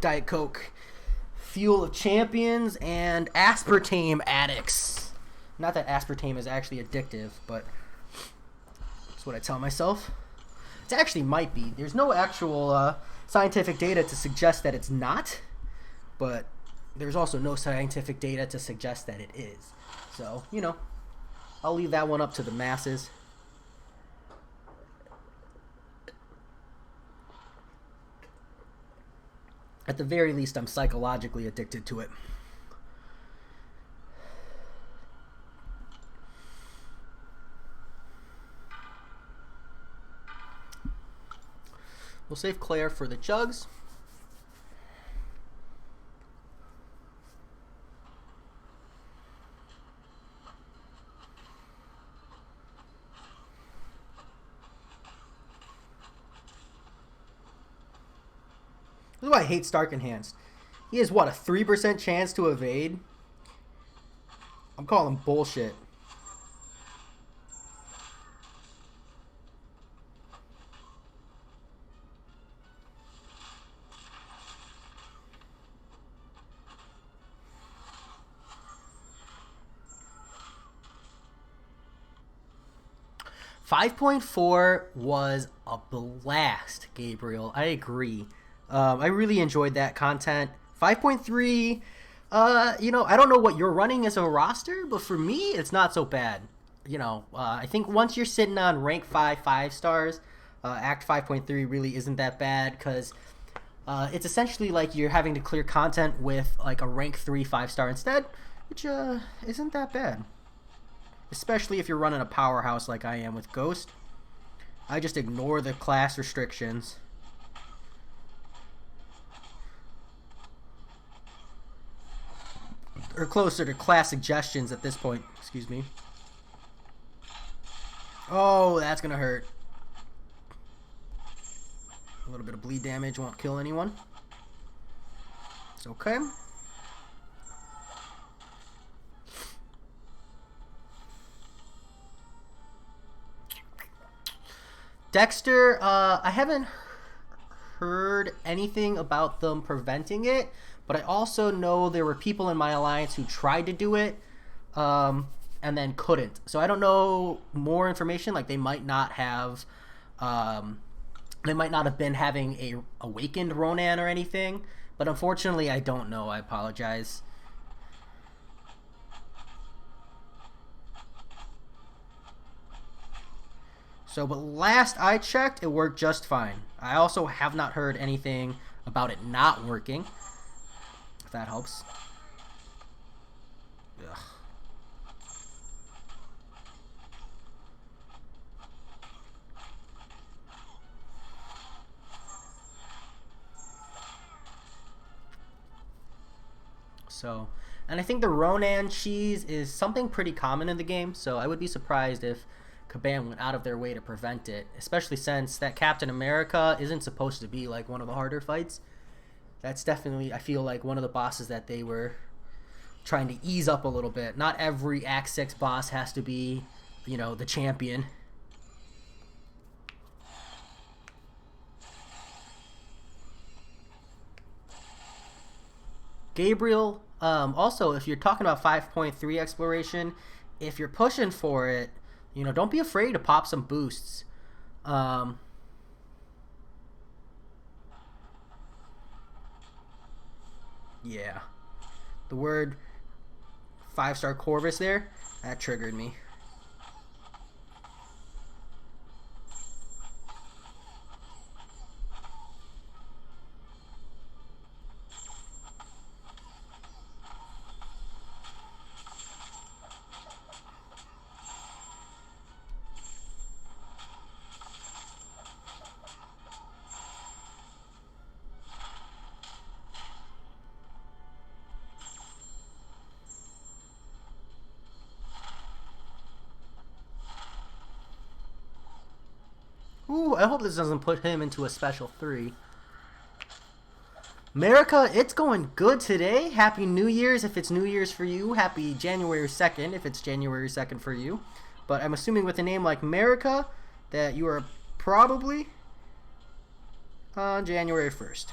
Diet Coke, Fuel of Champions, and aspartame addicts. Not that aspartame is actually addictive, but that's what I tell myself. It actually might be. There's no actual scientific data to suggest that it's not, but there's also no scientific data to suggest that it is. So, you know, I'll leave that one up to the masses. At the very least, I'm psychologically addicted to it. We'll save Claire for the jugs. This is why I hate Stark Enhanced. He has, what, a 3% chance to evade? I'm calling bullshit. .4 was a blast, Gabriel. I agree. I really enjoyed that content. 5.3, you know, I don't know what you're running as a roster, but for me, it's not so bad. You know, I think once you're sitting on rank 5 stars, Act 5.3 really isn't that bad, because it's essentially like you're having to clear content with like a rank 3 5-star instead, which isn't that bad. Especially if you're running a powerhouse like I am with Ghost. I just ignore the class restrictions. Or closer to class suggestions at this point. Excuse me. Oh, that's gonna hurt. A little bit of bleed damage won't kill anyone. It's okay. Dexter, I haven't heard anything about them preventing it, but I also know there were people in my alliance who tried to do it and then couldn't. So I don't know more information. Like they might not have been having a awakened Ronan or anything, but unfortunately I don't know. I apologize. So, but last I checked, it worked just fine. I also have not heard anything about it not working, if that helps. Ugh. So, and I think the Ronan cheese is something pretty common in the game, so I would be surprised if Kabam went out of their way to prevent it, especially since that Captain America isn't supposed to be like one of the harder fights. That's definitely, I feel like, one of the bosses that they were trying to ease up a little bit. Not every Act 6 boss has to be, you know, the champion. Gabriel, also, if you're talking about 5.3 exploration, if you're pushing for it, you know, don't be afraid to pop some boosts. Yeah. The word 5-star Corvus there, that triggered me. Ooh, I hope this doesn't put him into a special 3. America, it's going good today. Happy New Year's if it's New Year's for you. Happy January 2nd if it's January 2nd for you. But I'm assuming with a name like America that you are probably on January 1st.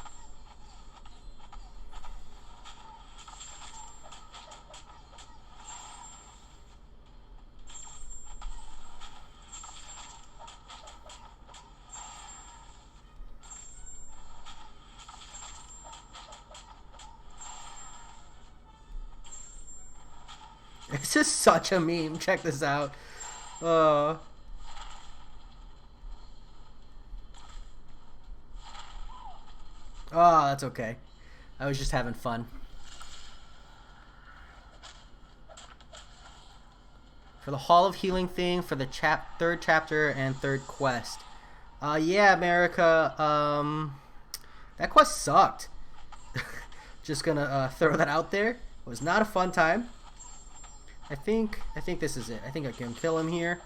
This is such a meme. Check this out. Uh, oh, that's okay. I was just having fun. For the Hall of Healing thing, for the third chapter and third quest. Yeah, America. That quest sucked. Just gonna throw that out there. It was not a fun time. I think this is it. I think I can kill him here.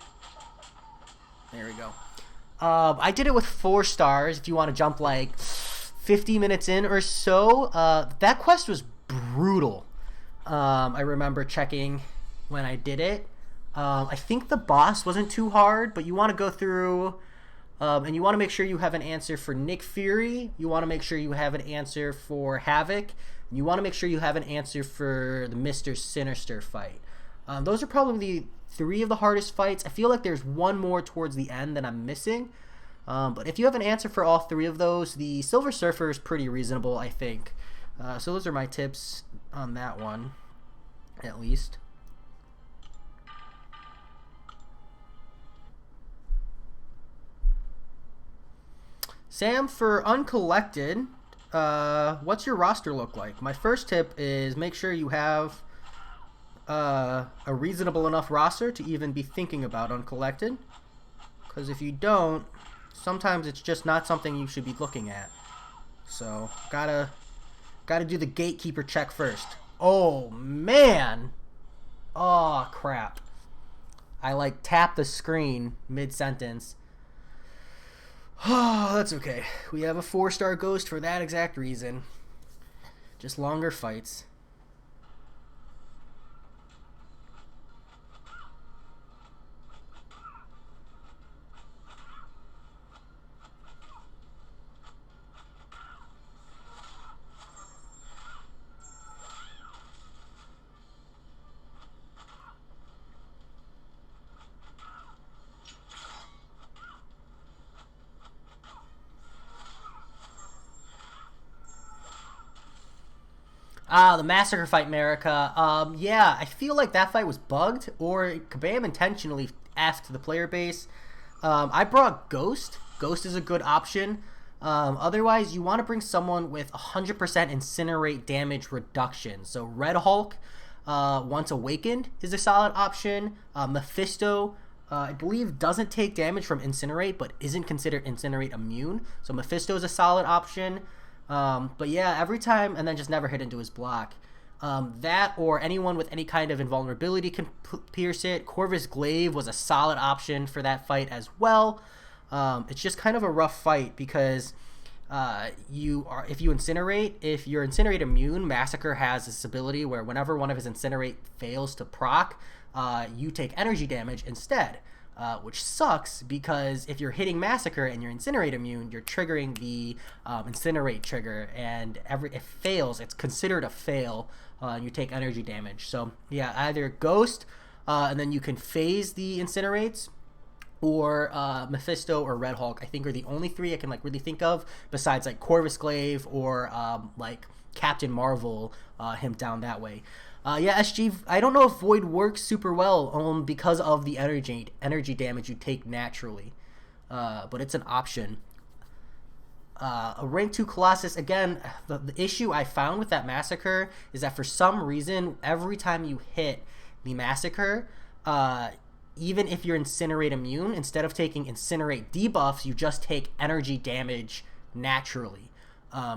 There we go. I did it with 4 stars. If you want to jump like 50 minutes in or so, that quest was brutal. I remember checking when I did it. I think the boss wasn't too hard, but you want to go through and you want to make sure you have an answer for Nick Fury. You want to make sure you have an answer for Havoc. You want to make sure you have an answer for the Mr. Sinister fight. Those are probably the 3 of the hardest fights. I feel like there's one more towards the end that I'm missing. But if you have an answer for all 3 of those, the Silver Surfer is pretty reasonable, I think. So those are my tips on that one, at least. Sam, for Uncollected, what's your roster look like? My first tip is make sure you have a reasonable enough roster to even be thinking about Uncollected, because if you don't, sometimes it's just not something you should be looking at. So gotta do the gatekeeper check first. Oh man, oh crap, I like tapped the screen mid-sentence. Oh, that's okay, we have a 4-star ghost for that exact reason. Just longer fights. Ah, the Massacre fight, America. Yeah, I feel like that fight was bugged, or Kabam intentionally asked the player base. I brought Ghost. Ghost is a good option. Otherwise, you want to bring someone with 100% Incinerate damage reduction. So Red Hulk, once awakened, is a solid option. Mephisto, I believe, doesn't take damage from Incinerate, but isn't considered Incinerate immune. So Mephisto is a solid option. But yeah, every time, and then just never hit into his block. That or anyone with any kind of invulnerability can pierce it. Corvus Glaive was a solid option for that fight as well. It's just kind of a rough fight because if you incinerate, if you're Incinerate immune, Massacre has this ability where whenever one of his Incinerate fails to proc, you take energy damage instead. Which sucks because if you're hitting Massacre and you're Incinerate immune, you're triggering the Incinerate trigger, and if it fails, it's considered a fail, and you take energy damage. So yeah, either Ghost, and then you can phase the Incinerates, or Mephisto or Red Hulk, I think are the only 3 I can like really think of, besides like Corvus Glaive or like Captain Marvel him down that way. Yeah, SG, I don't know if Void works super well because of the energy damage you take naturally. But it's an option. A rank 2 Colossus, again, the issue I found with that Massacre is that for some reason, every time you hit the Massacre, even if you're Incinerate immune, instead of taking Incinerate debuffs, you just take energy damage naturally.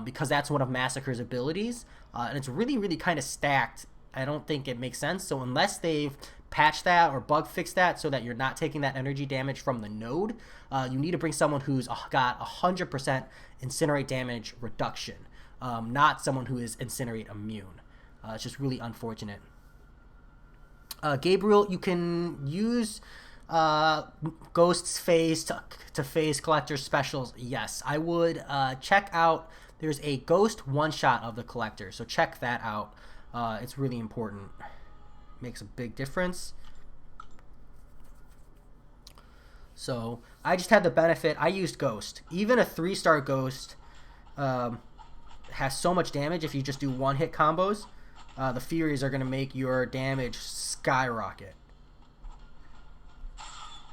Because that's one of Massacre's abilities. And it's really, really kind of stacked. I don't think it makes sense. So unless they've patched that or bug fixed that so that you're not taking that energy damage from the node, you need to bring someone who's got 100% Incinerate damage reduction, not someone who is Incinerate immune. It's just really unfortunate. Gabriel, you can use Ghost's phase to phase Collector specials. Yes, I would check out. There's a Ghost one-shot of the Collector, so check that out. It's really important. Makes a big difference. So I just had the benefit. I used Ghost. Even a 3-star Ghost has so much damage if you just do one-hit combos. The Furies are going to make your damage skyrocket.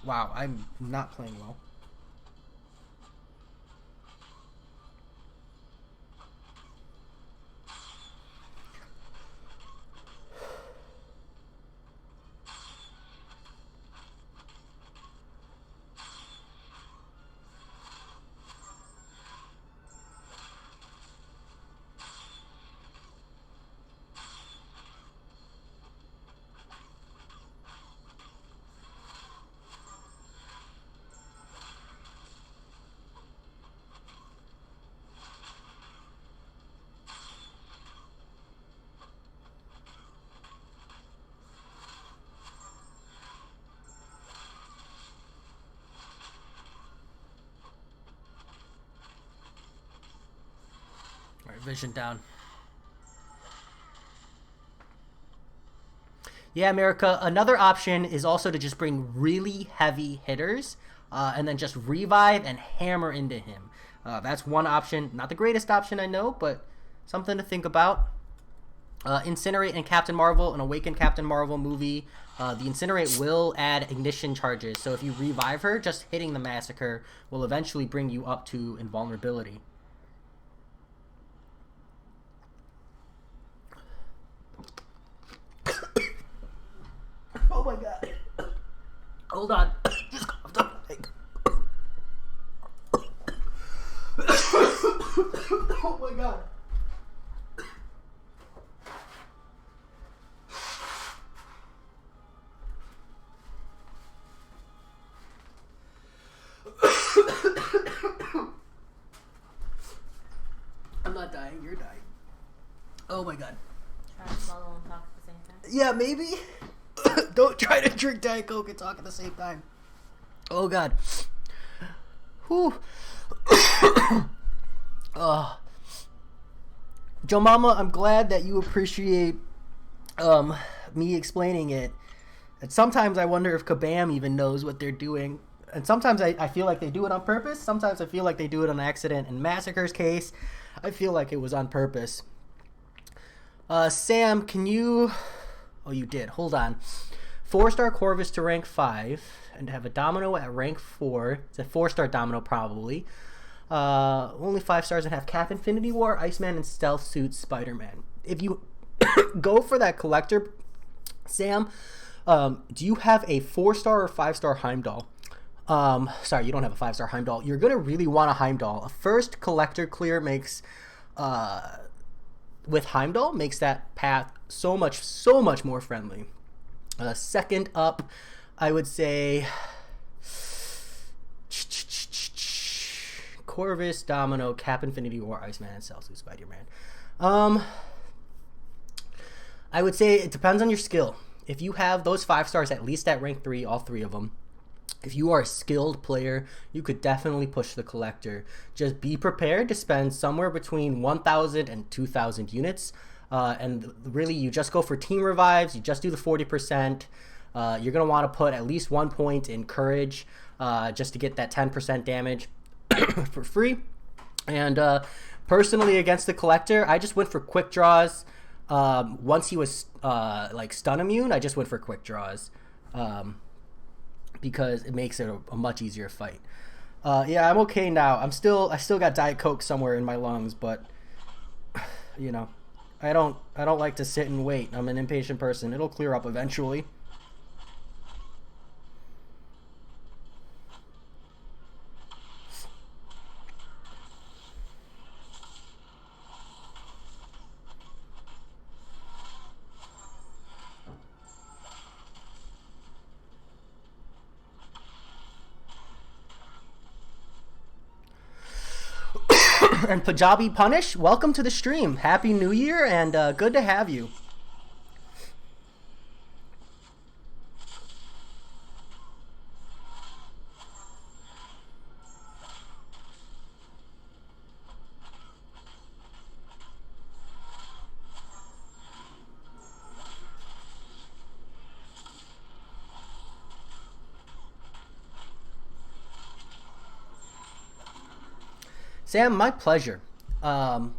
Wow, I'm not playing well. Vision down. Yeah, America, another option is also to just bring really heavy hitters and then just revive and hammer into him. That's one option. Not the greatest option, I know, but something to think about. Incinerate and Captain Marvel, an Awakened Captain Marvel movie. The Incinerate will add ignition charges, so if you revive her, just hitting the Massacre will eventually bring you up to invulnerability. Oh my god. Hold on. Just coughed up. Oh my god. I'm not dying, you're dying. Oh my god. Try to swallow and talk at the same time? Yeah, maybe. Don't try to drink Diet Coke and talk at the same time. Oh god. Whew. Joe Mama, I'm glad that you appreciate me explaining it. And sometimes I wonder if Kabam even knows what they're doing. And sometimes I feel like they do it on purpose. Sometimes I feel like they do it on accident. In Massacre's case, I feel like it was on purpose. Sam, can you... Oh, you did. Hold on. 4-star Corvus to rank 5 and have a Domino at rank 4. It's a 4-star Domino probably. Only 5 stars and have Cap Infinity War, Iceman, and Stealth Suit Spider-Man. If you go for that Collector, Sam, do you have a 4-star or 5-star Heimdall? Sorry, you don't have a 5-star Heimdall. You're going to really want a Heimdall. A first Collector clear makes... with Heimdall makes that path so much more friendly. Second up, I would say Corvus, Domino, Cap Infinity War, Iceman, and Celsius Spider-Man. I would say it depends on your skill. If you have those 5 stars at least at rank 3, all 3 of them, if you are a skilled player, you could definitely push the Collector. Just be prepared to spend somewhere between 1,000 and 2,000 units. And really, you just go for team revives. You just do the 40%. You're going to want to put at least 1 point in Courage just to get that 10% damage for free. And Personally, against the collector, I just went for quick draws. Once he was like stun immune, I just went for quick draws because it makes it a much easier fight. Yeah, I'm okay now. I still got Diet Coke somewhere in my lungs, but you know, I don't like to sit and wait. I'm an impatient person. It'll clear up eventually. And Punjabi Punish, welcome to the stream. Happy New Year, and good to have you. Sam, my pleasure. After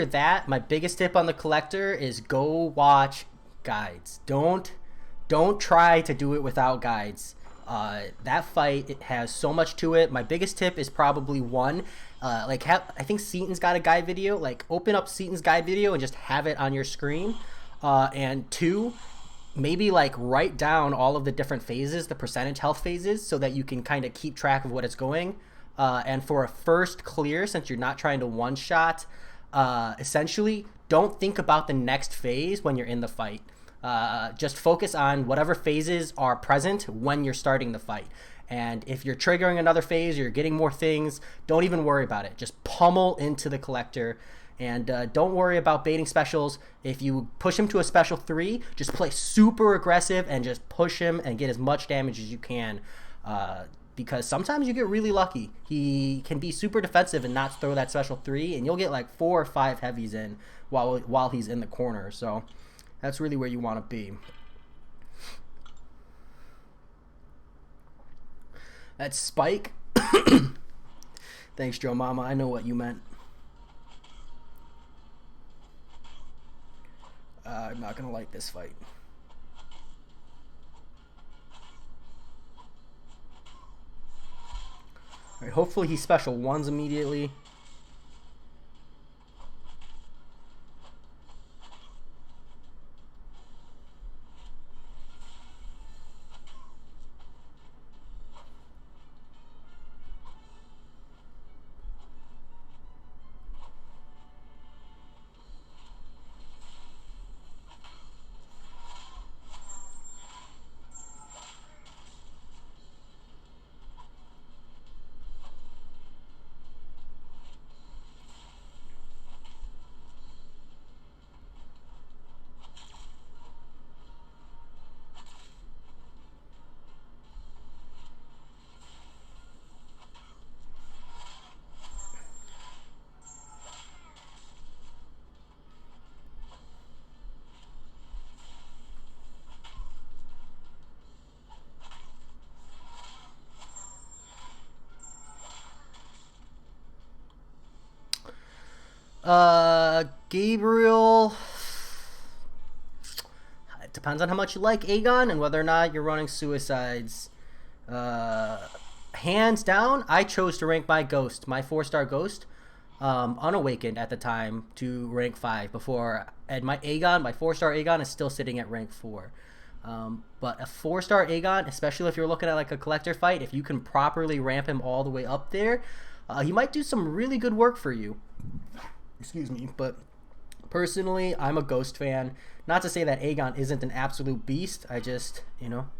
that, my biggest tip on the collector is go watch guides. Don't try to do it without guides. That fight, it has so much to it. My biggest tip is probably one, I think Seaton's got a guide video. Like, open up Seaton's guide video and just have it on your screen. And two, maybe like write down all of the different phases, the percentage health phases, so that you can kind of keep track of what it's going. And for a first clear, since you're not trying to one-shot, essentially, don't think about the next phase when you're in the fight. Just focus on whatever phases are present when you're starting the fight. And if you're triggering another phase, you're getting more things, don't even worry about it. Just pummel into the collector. And don't worry about baiting specials. If you push him to a special 3, just play super aggressive and just push him and get as much damage as you can. Because sometimes you get really lucky. He can be super defensive and not throw that special 3, and you'll get like 4 or 5 heavies in while he's in the corner. So that's really where you want to be. That's Spike. Thanks, Joe Mama. I know what you meant. I'm not going to like this fight. All right, hopefully he special ones immediately. Gabriel, it depends on how much you like Aegon and whether or not you're running suicides. Hands down, I chose to rank my Ghost, my 4-star Ghost, unawakened at the time, to rank 5 before, and my Aegon, my 4-star Aegon is still sitting at rank 4. But a 4-star Aegon, especially if you're looking at like a collector fight, if you can properly ramp him all the way up there, he might do some really good work for you. Excuse me, but personally, I'm a Ghost fan. Not to say that Aegon isn't an absolute beast. I just,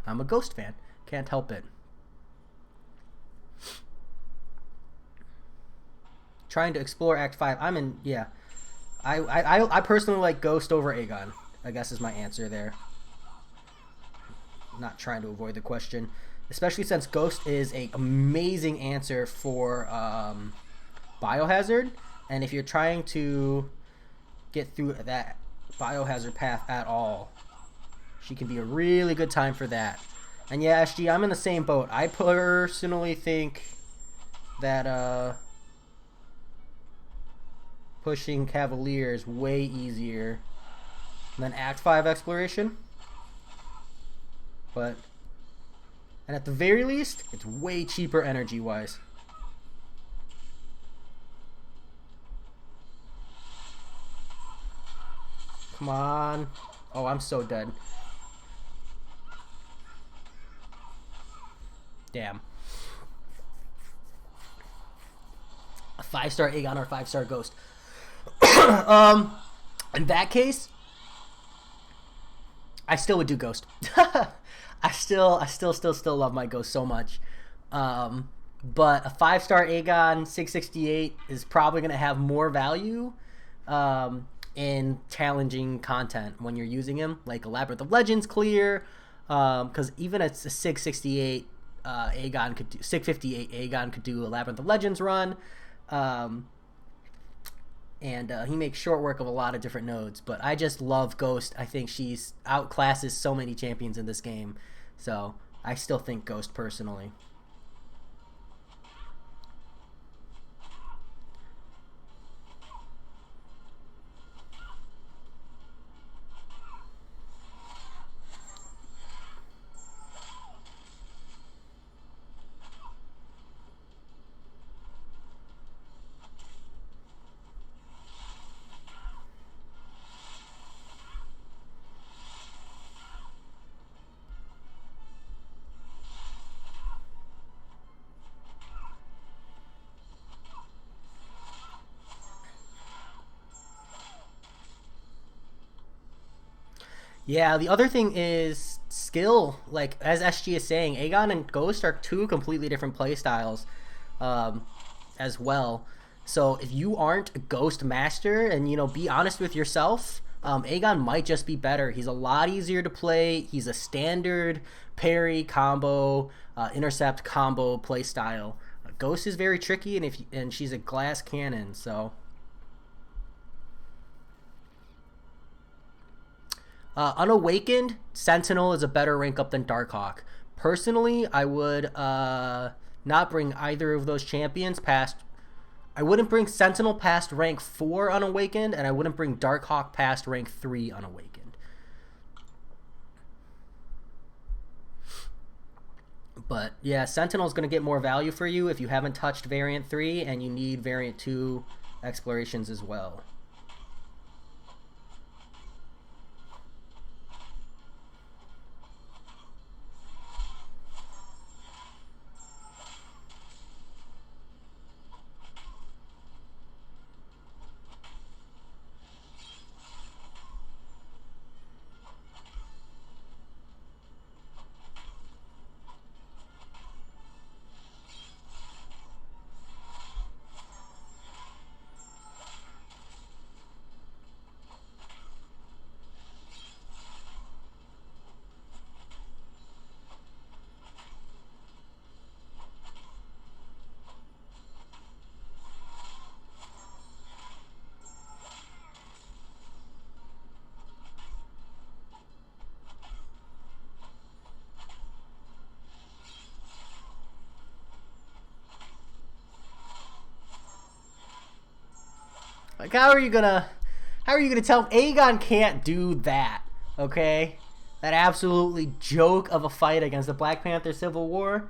I'm a Ghost fan. Can't help it. Trying to explore Act 5. I personally like Ghost over Aegon, I guess is my answer there. Not trying to avoid the question. Especially since Ghost is an amazing answer for Biohazard. And if you're trying to get through that Biohazard path at all, she can be a really good time for that. And yeah, SG, I'm in the same boat. I personally think that pushing Cavalier is way easier than Act 5 Exploration. But, and at the very least, it's way cheaper energy-wise. Come on. Oh, I'm so dead. Damn. A 5-star Aegon or a 5-star Ghost. In that case, I still would do Ghost. I still love my Ghost so much. But a 5-star Aegon 668 is probably going to have more value in challenging content when you're using him, like a Labyrinth of Legends clear, because even at a 668 Aegon could do 658 Aegon could do a Labyrinth of Legends run, and he makes short work of a lot of different nodes. But I just love Ghost. I think she's outclasses so many champions in this game, so I still think Ghost personally. Yeah, the other thing is skill. Like, as SG is saying, Aegon and Ghost are two completely different play styles as well. So if you aren't a Ghost master and, you know, be honest with yourself, Aegon might just be better. He's a lot easier to play. He's a standard parry combo, intercept combo play style. Ghost is very tricky, and she's a glass cannon, so... Unawakened, Sentinel is a better rank up than Darkhawk. Personally, I would not bring either of those champions past... I wouldn't bring Sentinel past rank 4 Unawakened, and I wouldn't bring Darkhawk past rank 3 Unawakened. But, yeah, Sentinel is going to get more value for you if you haven't touched Variant 3, and you need Variant 2 explorations as well. Like, how are you gonna tell him Aegon can't do that? Okay, that absolutely joke of a fight against the Black Panther Civil War.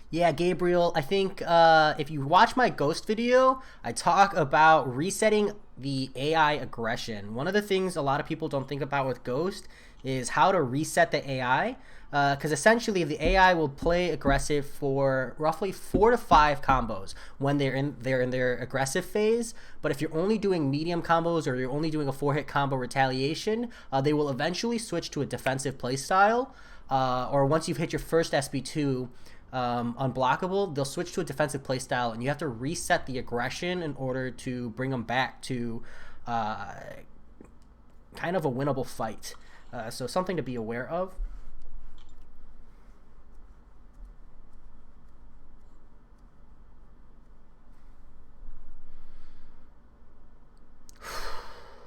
Yeah, Gabriel, I think if you watch my Ghost video, I talk about resetting the AI aggression. One of the things a lot of people don't think about with Ghost is how to reset the AI, because essentially the AI will play aggressive for roughly 4 to 5 combos when they're in their aggressive phase. But if you're only doing medium combos or you're only doing a 4-hit combo retaliation, they will eventually switch to a defensive playstyle, or once you've hit your first SB2 unblockable, they'll switch to a defensive playstyle, and you have to reset the aggression in order to bring them back to kind of a winnable fight. So something to be aware of.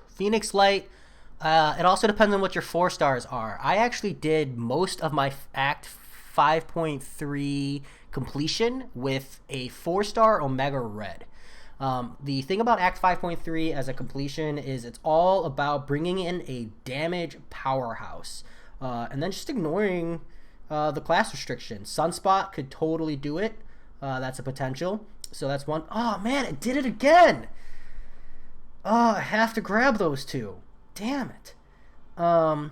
Phoenix Light, It also depends on what your 4-stars are. I actually did most of my Act 5.3 completion with a 4-star Omega Red. The thing about Act 5.3 as a completion is it's all about bringing in a damage powerhouse. And then just ignoring the class restrictions. Sunspot could totally do it. That's a potential. So that's one. Oh, man, it did it again. Oh, I have to grab those two. Damn it. I'm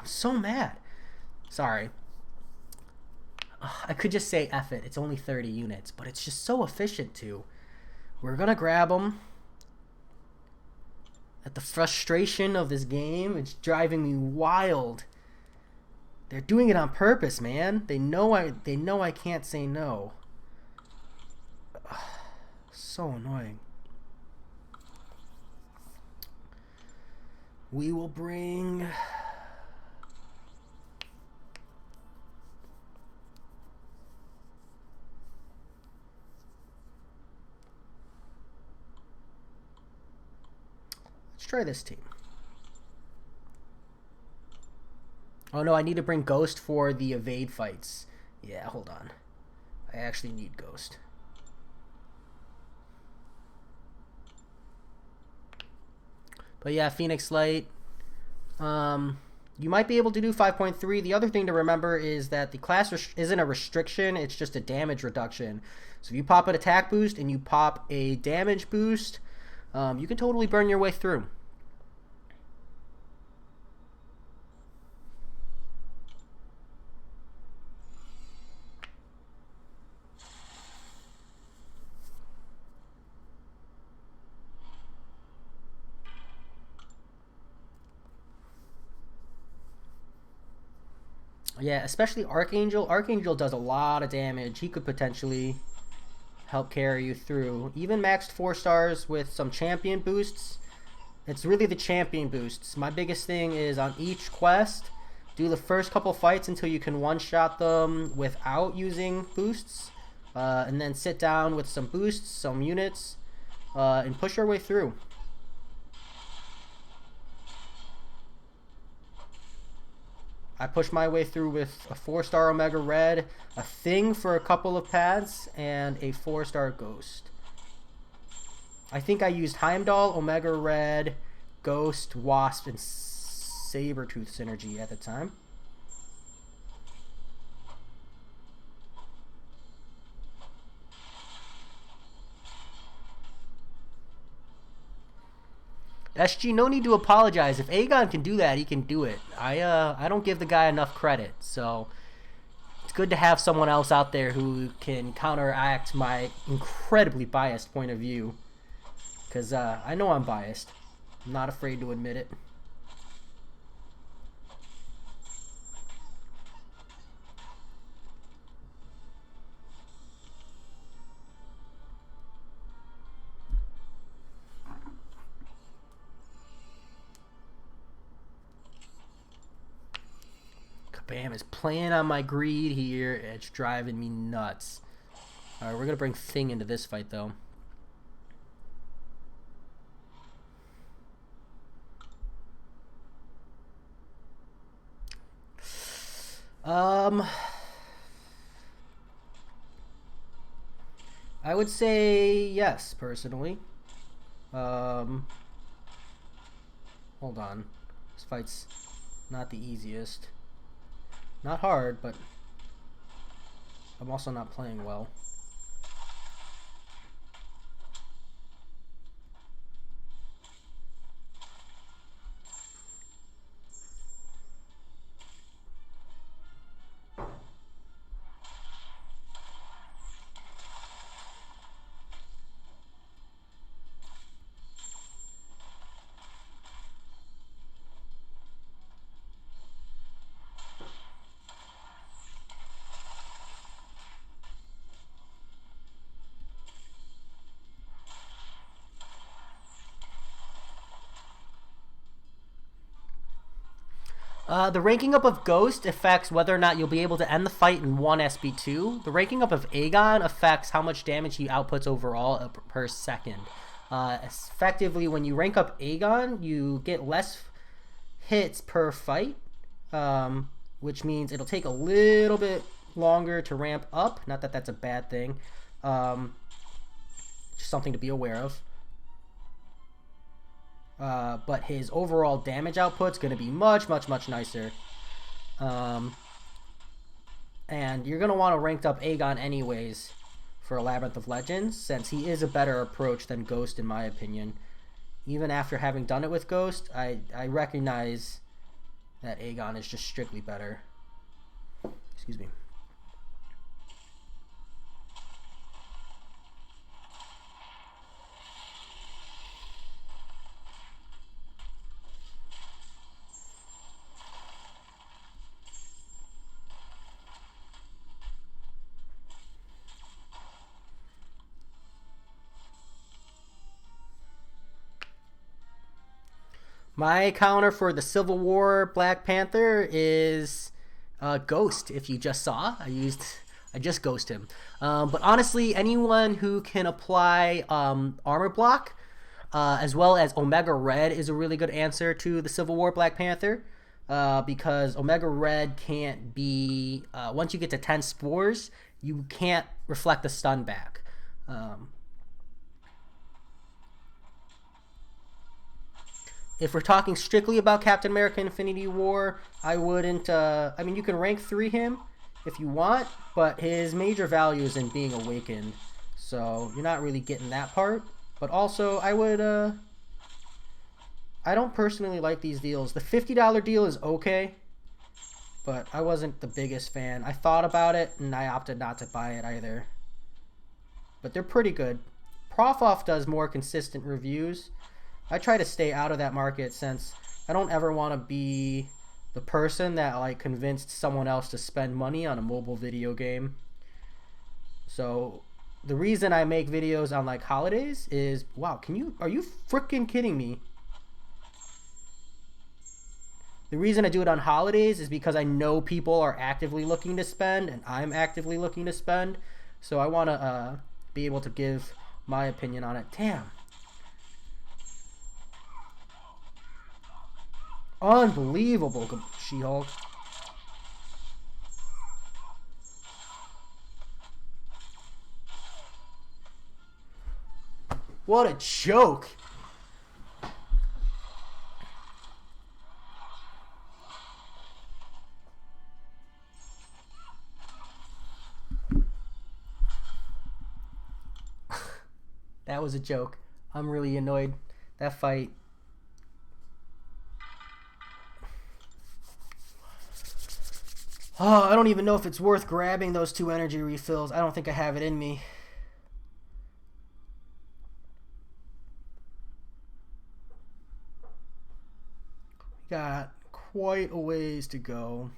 so mad. Sorry. I could just say F it. It's only 30 units, but it's just so efficient too. We're going to grab them. At the frustration of this game, it's driving me wild. They're doing it on purpose, man. They know I can't say no. Ugh, so annoying. We will bring... Let's try this team. Oh no, I need to bring Ghost for the evade fights. Yeah, hold on. I actually need Ghost. But yeah, Phoenix Light. You might be able to do 5.3. The other thing to remember is that the class isn't a restriction. It's just a damage reduction. So if you pop an attack boost and you pop a damage boost, you can totally burn your way through. Yeah, especially Archangel. Archangel does a lot of damage. He could potentially help carry you through. Even maxed 4-stars with some champion boosts. It's really the champion boosts. My biggest thing is on each quest, do the first couple fights until you can one-shot them without using boosts. And then sit down with some boosts, some units, and push your way through. I pushed my way through with a 4-star Omega Red, a Thing for a couple of pads, and a 4-star Ghost. I think I used Heimdall, Omega Red, Ghost, Wasp, and Sabretooth synergy at the time. SG, no need to apologize. If Aegon can do that, he can do it. I don't give the guy enough credit, so it's good to have someone else out there who can counteract my incredibly biased point of view. Because I know I'm biased. I'm not afraid to admit it. Bam is playing on my greed here. It's driving me nuts. Alright, we're going to bring Thing into this fight, though. I would say yes, personally. Hold on. This fight's not the easiest. Not hard, but I'm also not playing well. The ranking up of Ghost affects whether or not you'll be able to end the fight in 1 SB2. The ranking up of Aegon affects how much damage he outputs overall per second. Effectively, when you rank up Aegon, you get less hits per fight, which means it'll take a little bit longer to ramp up. Not that that's a bad thing. Just something to be aware of. But his overall damage output's going to be much, much, much nicer. And you're going to want to ranked up Aegon anyways for Labyrinth of Legends, since he is a better approach than Ghost in my opinion. Even after having done it with Ghost, I recognize that Aegon is just strictly better. Excuse me. My counter for the Civil War Black Panther is Ghost. If you just saw, I just ghost him. But honestly, anyone who can apply armor block as well as Omega Red is a really good answer to the Civil War Black Panther, because Omega Red can't be once you get to 10 spores, you can't reflect the stun back. If we're talking strictly about Captain America Infinity War, I wouldn't... I mean, you can rank 3 him if you want, but his major value is in being awakened. So you're not really getting that part. But also, I would... I don't personally like these deals. The $50 deal is okay, but I wasn't the biggest fan. I thought about it, and I opted not to buy it either. But they're pretty good. Profoff does more consistent reviews. I try to stay out of that market since I don't ever want to be the person that like convinced someone else to spend money on a mobile video game. So the reason I make videos on like holidays is, wow, are you freaking kidding me? The reason I do it on holidays is because I know people are actively looking to spend and I'm actively looking to spend. So I want to be able to give my opinion on it. Damn. Unbelievable, She-Hulk. What a joke. That was a joke. I'm really annoyed. That fight. Oh, I don't even know if it's worth grabbing those 2 energy refills. I don't think I have it in me. Got quite a ways to go.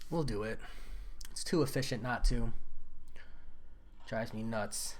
We'll do it. It's too efficient not to. Drives me nuts.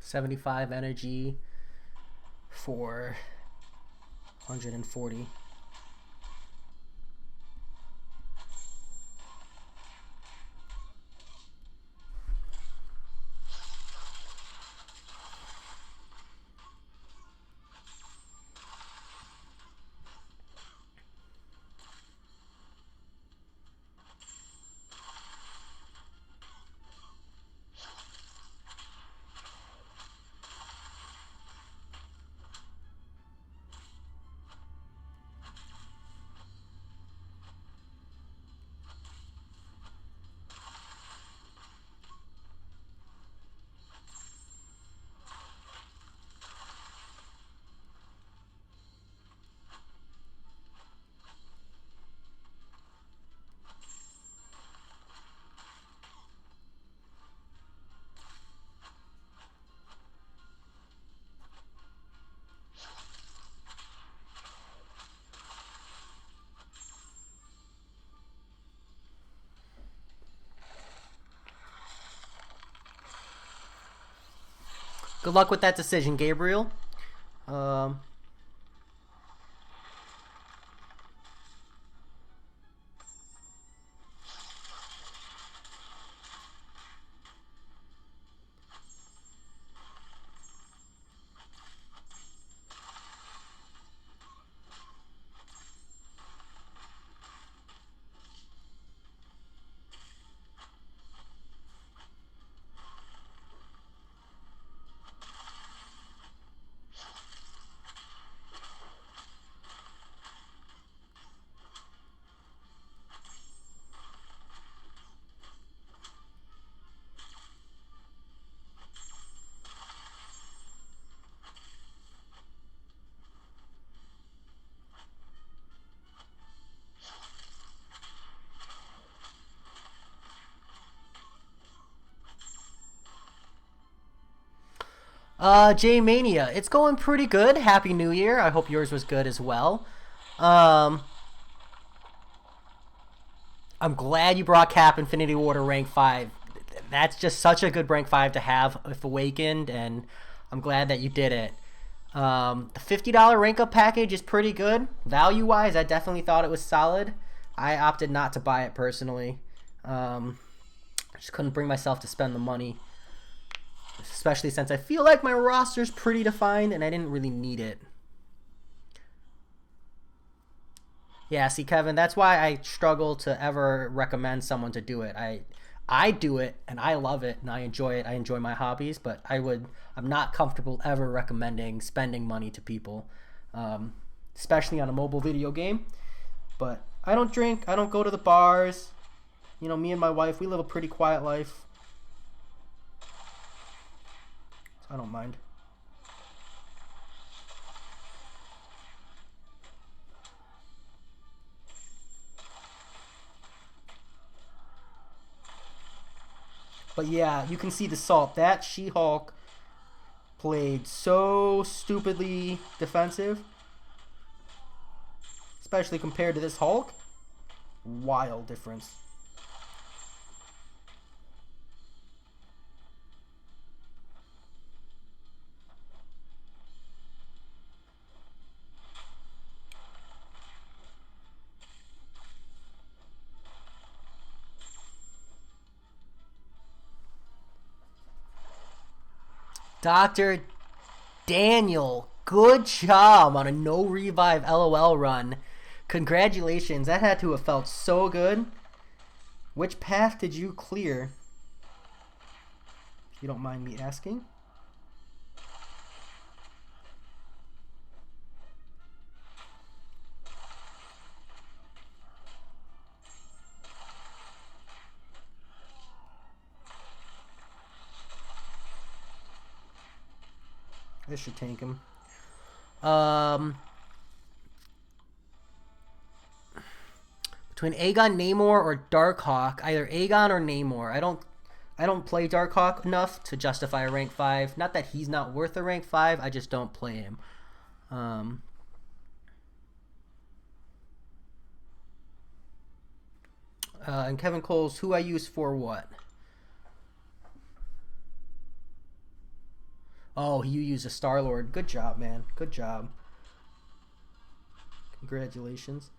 $75 energy for 140. Good luck with that decision, Gabriel. Um, J-Mania, it's going pretty good. Happy New Year. I hope yours was good as well. Um, I'm glad you brought Cap Infinity Water rank 5. That's just such a good rank 5 to have if Awakened, and I'm glad that you did it. The $50 rank up package is pretty good. Value-wise, I definitely thought it was solid. I opted not to buy it personally. I just couldn't bring myself to spend the money, especially since I feel like my roster's pretty defined and I didn't really need it. Yeah, see, Kevin, that's why I struggle to ever recommend someone to do it. I do it and I love it and I enjoy it. I enjoy my hobbies, but I'm not comfortable ever recommending spending money to people, especially on a mobile video game. But I don't drink. I don't go to the bars. You know, me and my wife, we live a pretty quiet life. I don't mind. But yeah, you can see the salt. That She-Hulk played so stupidly defensive, especially compared to this Hulk. Wild difference. Dr. Daniel, good job on a no revive LOL run. Congratulations, that had to have felt so good. Which path did you clear? If you don't mind me asking. This should tank him. Between Aegon, Namor, or Darkhawk, either Aegon or Namor. I don't play Darkhawk enough to justify a rank 5. Not that he's not worth a rank 5, I just don't play him. And Kevin Cole's who I use for what? Oh, you use a Star-Lord. Good job, man. Good job. Congratulations.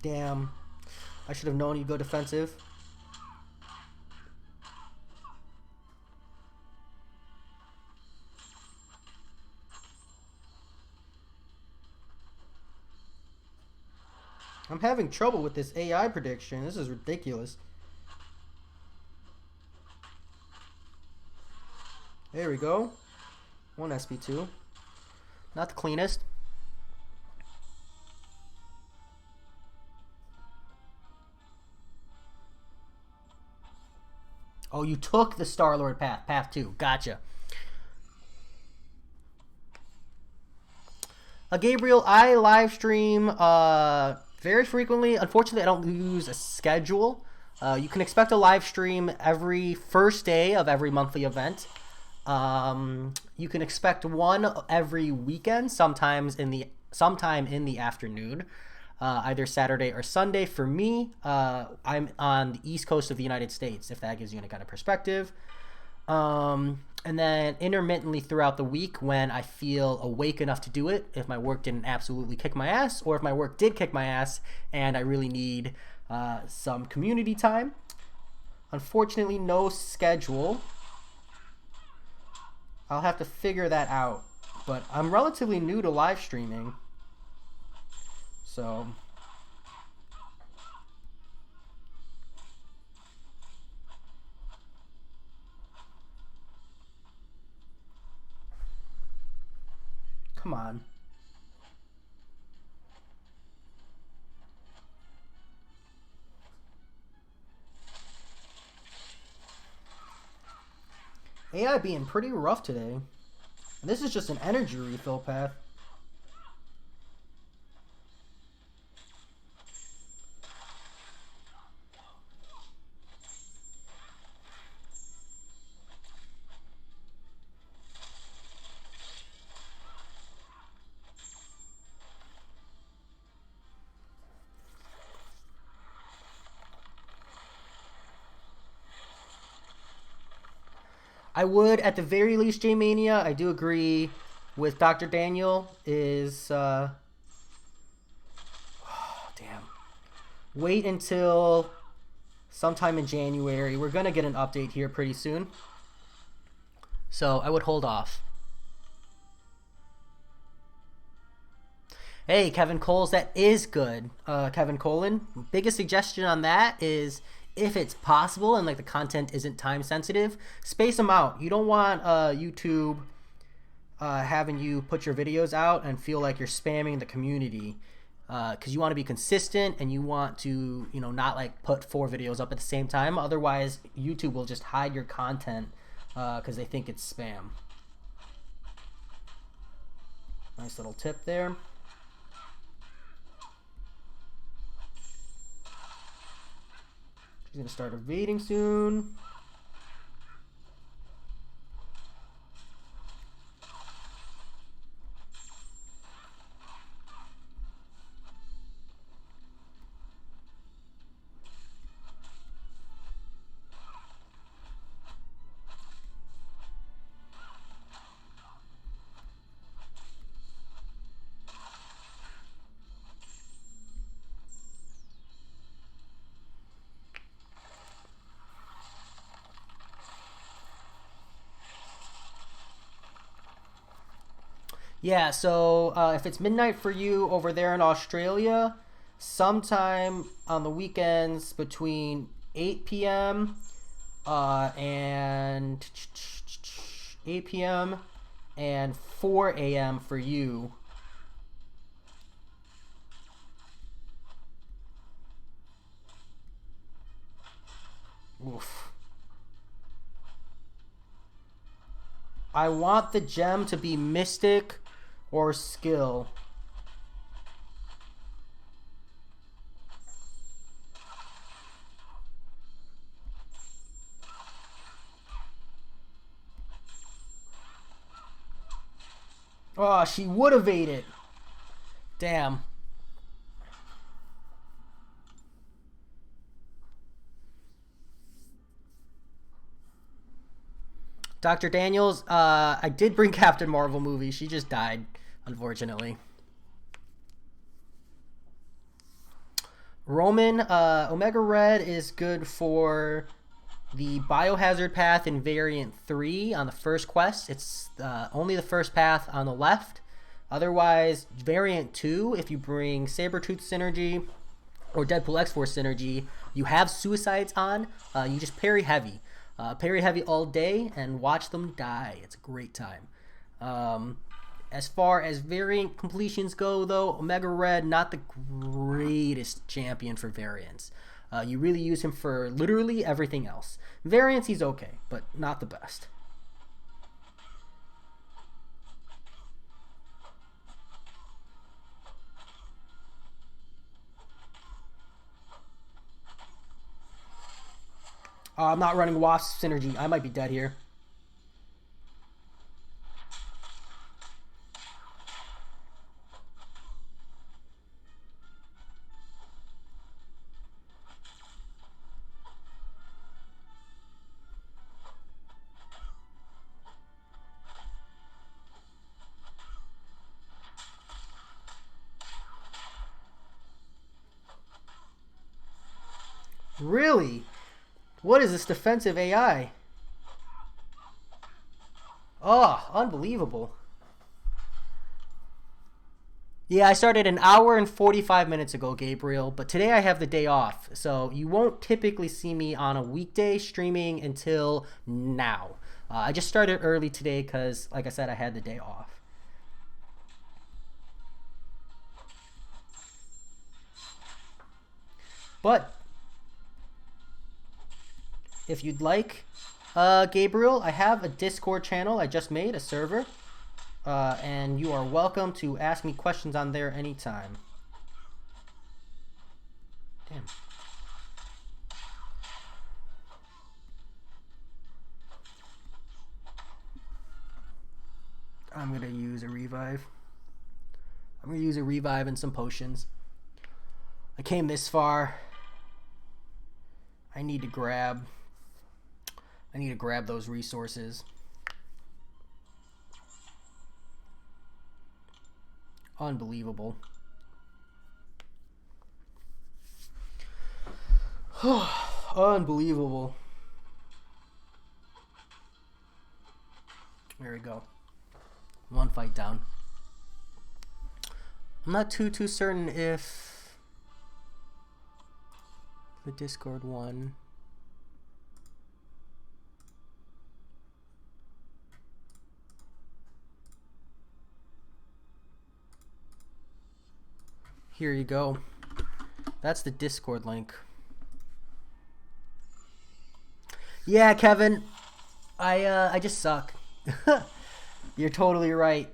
Damn. I should have known you'd go defensive. I'm having trouble with this AI prediction. This is ridiculous. There we go. 1 SP2. Not the cleanest. Oh, you took the Star-Lord path. Path 2. Gotcha. Gabriel, I live stream very frequently. Unfortunately, I don't use a schedule. You can expect a live stream every first day of every monthly event. You can expect one every weekend, sometime in the afternoon, either Saturday or Sunday. For me, I'm on the East Coast of the United States, if that gives you any kind of perspective. And then intermittently throughout the week when I feel awake enough to do it, if my work didn't absolutely kick my ass, or if my work did kick my ass and I really need some community time. Unfortunately, no schedule. I'll have to figure that out. But I'm relatively new to live streaming. So come on. AI being pretty rough today. And this is just an energy refill path. I would, at the very least, J-Mania, I do agree with Dr. Daniel, is, damn. Wait until sometime in January. We're going to get an update here pretty soon. So I would hold off. Hey, Kevin Coles, that is good. Kevin Colin, biggest suggestion on that is, if it's possible and like the content isn't time sensitive, space them out. You don't want YouTube having you put your videos out and feel like you're spamming the community, because you want to be consistent and you want to, you know, not like put 4 videos up at the same time. Otherwise, YouTube will just hide your content because they think it's spam. Nice little tip there. She's going to start evading soon. Yeah, so if it's midnight for you over there in Australia, sometime on the weekends between 8 p.m. And 8 p.m. and 4 a.m. for you. Oof. I want the gem to be Mystic or Skill. Oh, she would evade it. Damn. Dr. Daniels, I did bring Captain Marvel movie. She just died, unfortunately. Roman, Omega Red is good for the Biohazard path in Variant 3 on the first quest. It's only the first path on the left. Otherwise, Variant 2, if you bring Sabretooth Synergy or Deadpool X-Force Synergy, you have Suicides on. You just parry heavy. Parry heavy all day and watch them die. It's a great time. As far as variant completions go, though, Omega Red, not the greatest champion for variants. You really use him for literally everything else. Variants, he's okay, but not the best. I'm not running Wasp Synergy. I might be dead here. Really? What is this defensive AI? Oh, unbelievable. Yeah, I started an hour and 45 minutes ago, Gabriel, but today I have the day off, so you won't typically see me on a weekday streaming until now. I just started early today because, like I said, I had the day off. But if you'd like, Gabriel, I have a Discord channel I just made, a server. And you are welcome to ask me questions on there anytime. Damn. I'm going to use a revive. I'm going to use a revive and some potions. I came this far. I need to grab those resources. Unbelievable. Unbelievable. There we go. One fight down. I'm not too certain if the Discord won. Here you go. That's the Discord link. Yeah, Kevin. I just suck. You're totally right.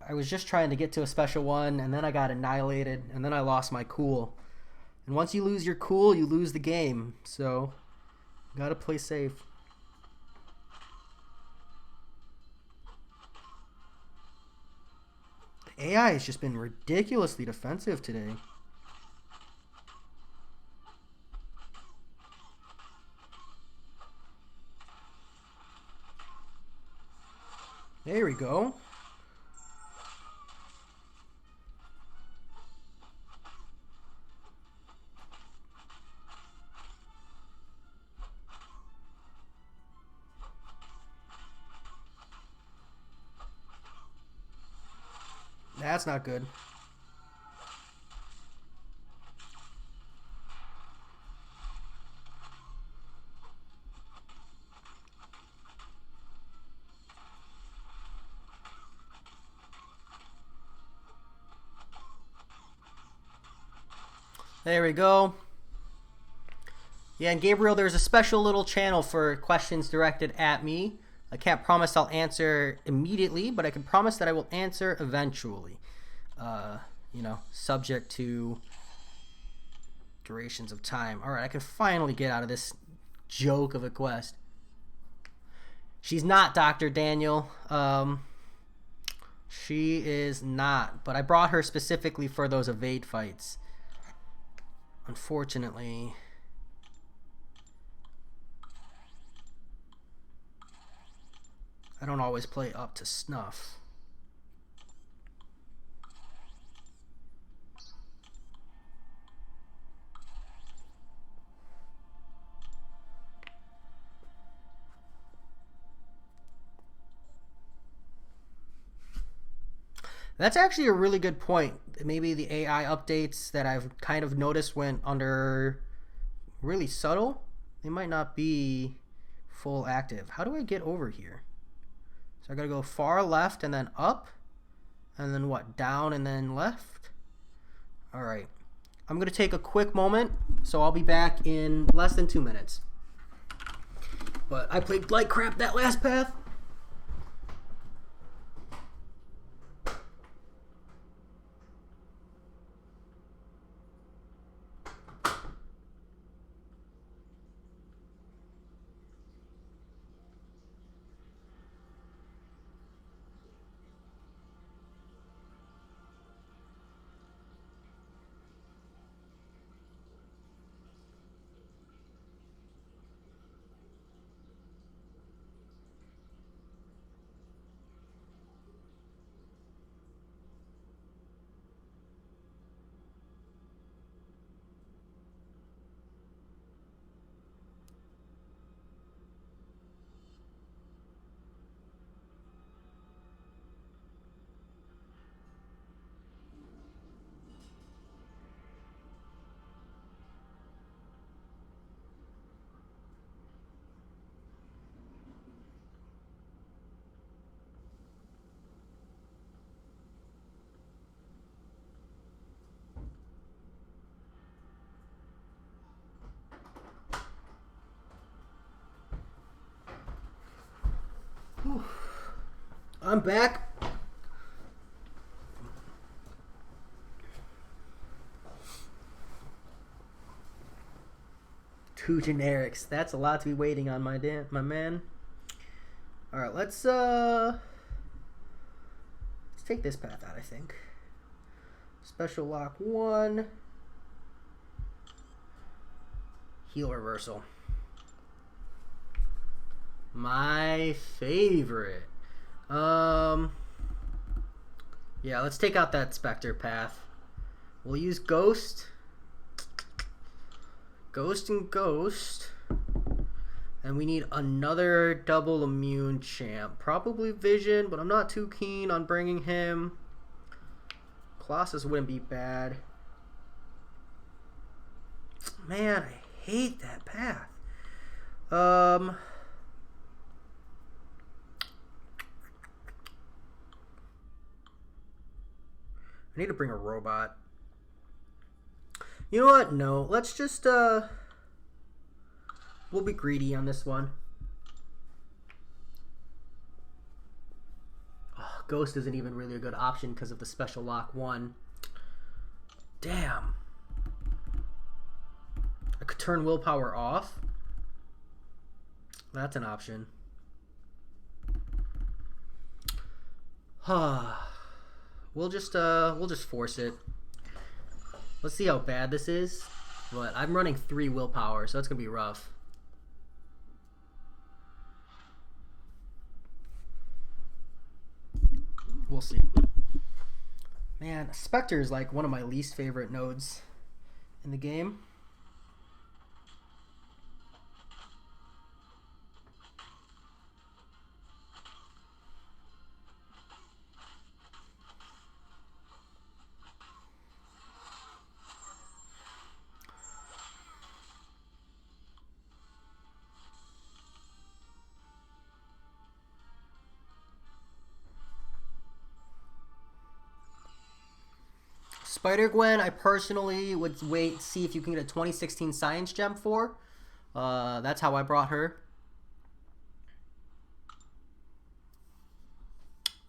I was just trying to get to a special one, and then I got annihilated, and then I lost my cool. And once you lose your cool, you lose the game. So, gotta play safe. AI has just been ridiculously defensive today. There we go. That's not good. There we go. Yeah, and Gabriel, there's a special little channel for questions directed at me. I can't promise I'll answer immediately, but I can promise that I will answer eventually. You know, subject to durations of time. All right, I can finally get out of this joke of a quest. She's not Dr. Daniel. She is not, but I brought her specifically for those evade fights. Unfortunately, I don't always play up to snuff. That's actually a really good point. Maybe the AI updates that I've kind of noticed went under really subtle. They might not be full active. How do I get over here? So I gotta go far left and then up. And then what? Down and then left? Alright. I'm gonna take a quick moment. So I'll be back in less than 2 minutes. But I played like crap that last path. I'm back. Two generics. That's a lot to be waiting on, my man. All right, let's take this path out, I think. Special lock 1. Heal reversal. My favorite. Yeah, let's take out that Spectre path. We'll use Ghost. Ghost and Ghost. And we need another double immune champ. Probably Vision, but I'm not too keen on bringing him. Colossus wouldn't be bad. Man, I hate that path. I need to bring a robot. You know what? No. Let's just, we'll be greedy on this one. Oh, Ghost isn't even really a good option because of the special lock 1. Damn. I could turn willpower off. That's an option. We'll just force it. Let's see how bad this is. But I'm running 3 willpower, so it's gonna be rough. We'll see. Man, Spectre is like one of my least favorite nodes in the game. Spider-Gwen, I personally would wait, see if you can get a 2016 Science Gem for. That's how I brought her.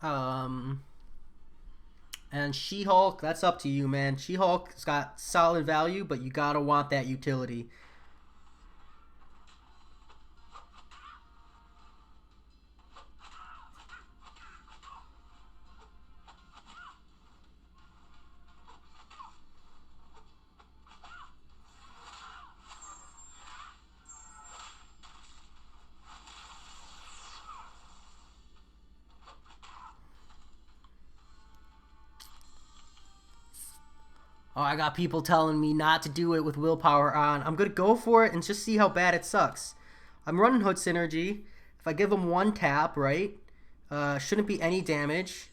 And She-Hulk, that's up to you, man. She-Hulk's got solid value, but you gotta want that utility. Oh, I got people telling me not to do it with willpower on. I'm going to go for it and just see how bad it sucks. I'm running Hood Synergy. If I give him 1 tap, right, shouldn't be any damage.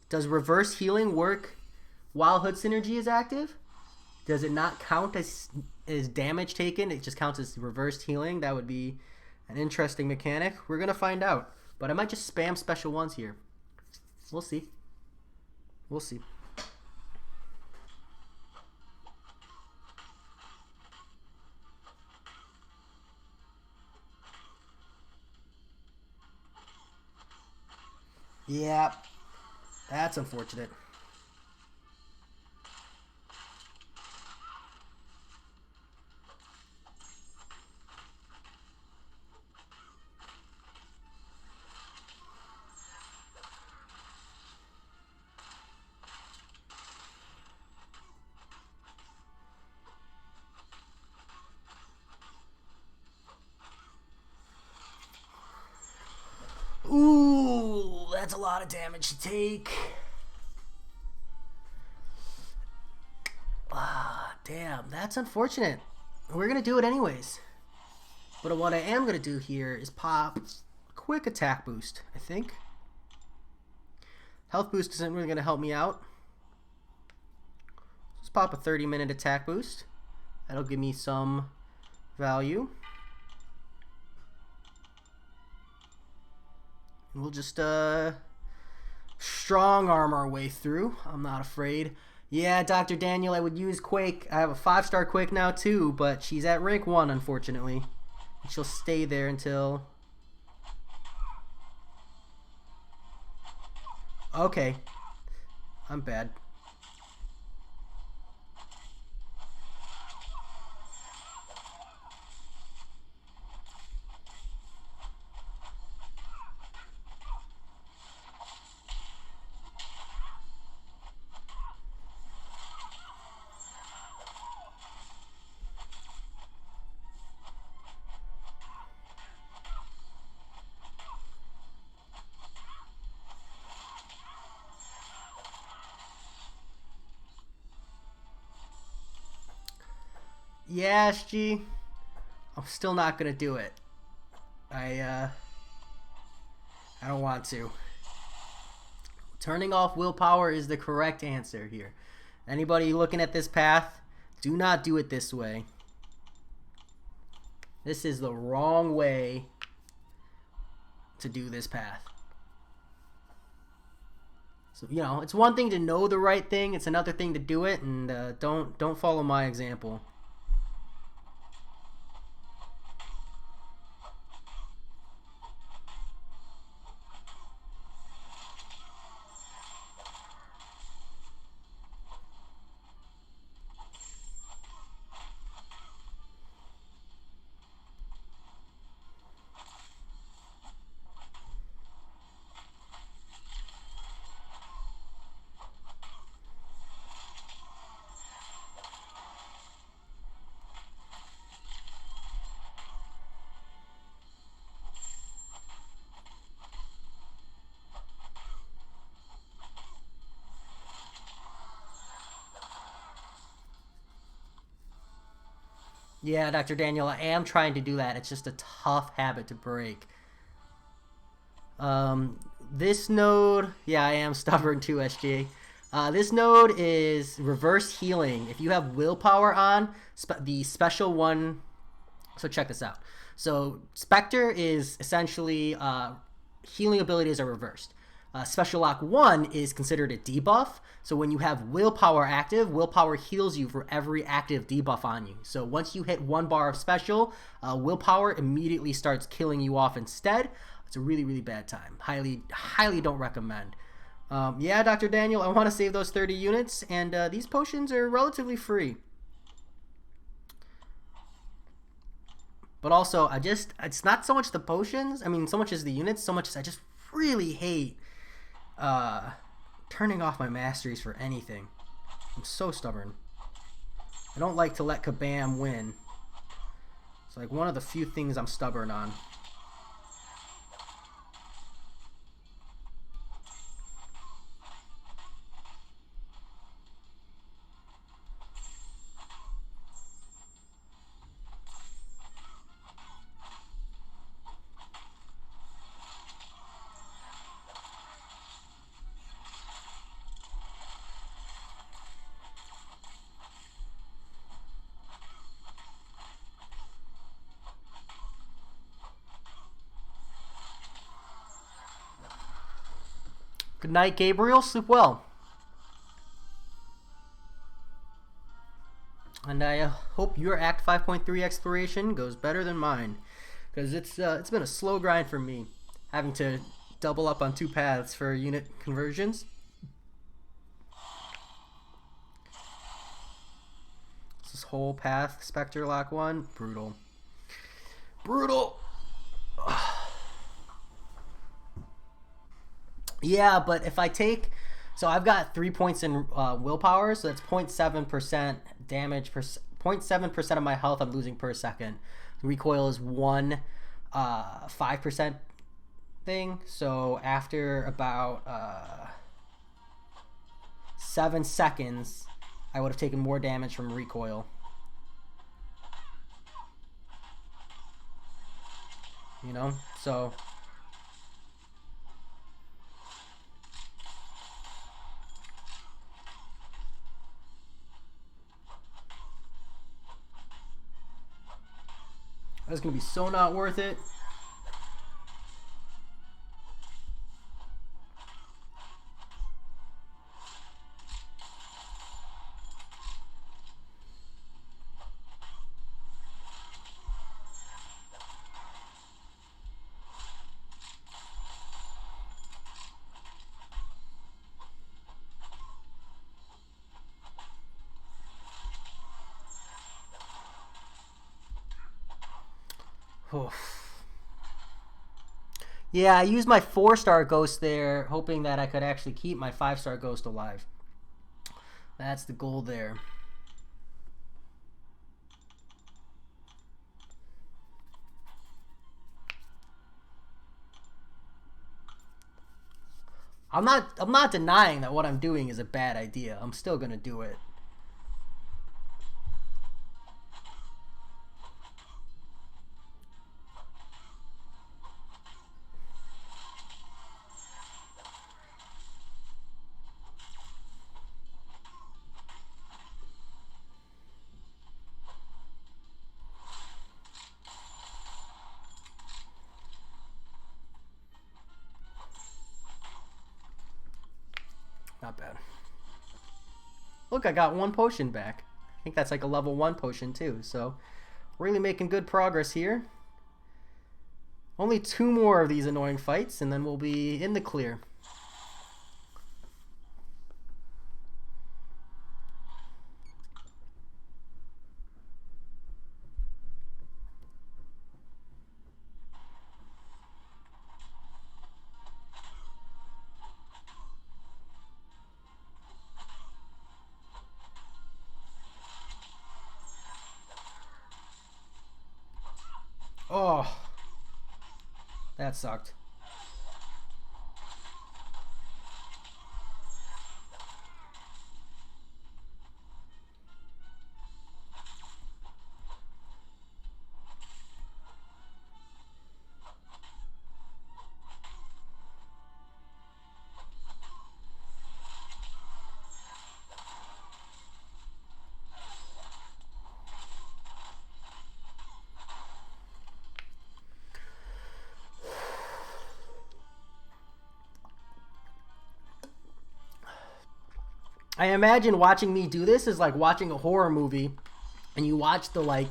Does reverse healing work while Hood Synergy is active? Does it not count as damage taken? It just counts as reversed healing. That would be an interesting mechanic. We're going to find out. But I might just spam special ones here. We'll see. We'll see. Yeah, that's unfortunate. Ooh, that's a lot of damage to take. Ah, damn, that's unfortunate. We're going to do it anyways. But what I am going to do here is pop a quick attack boost, I think. Health boost isn't really going to help me out. Let's pop a 30-minute attack boost. That'll give me some value. We'll just strong arm our way through. I'm not afraid. Yeah, Dr. Daniel, I would use Quake. I have a 5-star Quake now too, but she's at rank 1, unfortunately. And she'll stay there until... Okay. I'm bad. Yeah, SG. I'm still not gonna do it. I don't want to. Turning off willpower is the correct answer here. Anybody looking at this path, do not do it this way. This is the wrong way to do this path. So, you know, it's one thing to know the right thing, it's another thing to do it, and don't follow my example. Yeah, Dr. Daniel, I am trying to do that. It's just a tough habit to break. This node, yeah, I am stubborn too, SGA. This node is reverse healing. If you have willpower on, the special one. So check this out. So Spectre is essentially healing abilities are reversed. Special Lock 1 is considered a debuff. So when you have willpower active, willpower heals you for every active debuff on you. So once you hit 1 bar of special, willpower immediately starts killing you off instead. It's a really, really bad time. Highly don't recommend. Yeah, Dr. Daniel, I want to save those 30 units, and these potions are relatively free. But also, it's not so much the potions, I mean, so much as the units, so much as I just really hate turning off my masteries for anything. I'm so stubborn. I don't like to let Kabam win. It's like one of the few things I'm stubborn on. Good night, Gabriel. Sleep well. And I hope your Act 5.3 exploration goes better than mine, because it's been a slow grind for me, having to double up on 2 paths for unit conversions. This whole path, Spectre Lock 1, brutal. Brutal! Yeah, but if I take... So I've got 3 points in willpower, so that's 0.7% damage per... 0.7% of my health I'm losing per second. Recoil is 5% thing, so after about 7 seconds, I would have taken more damage from recoil. You know? So... That's going to be so not worth it. Yeah, I used my 4-star ghost there, hoping that I could actually keep my 5-star ghost alive. That's the goal there. I'm not denying that what I'm doing is a bad idea. I'm still gonna do it. Not bad. Look, I got 1 potion back. I think that's like a level 1 potion too, so really making good progress here. Only 2 more of these annoying fights, and then we'll be in the clear. Oh, that sucked. I imagine watching me do this is like watching a horror movie, and you watch the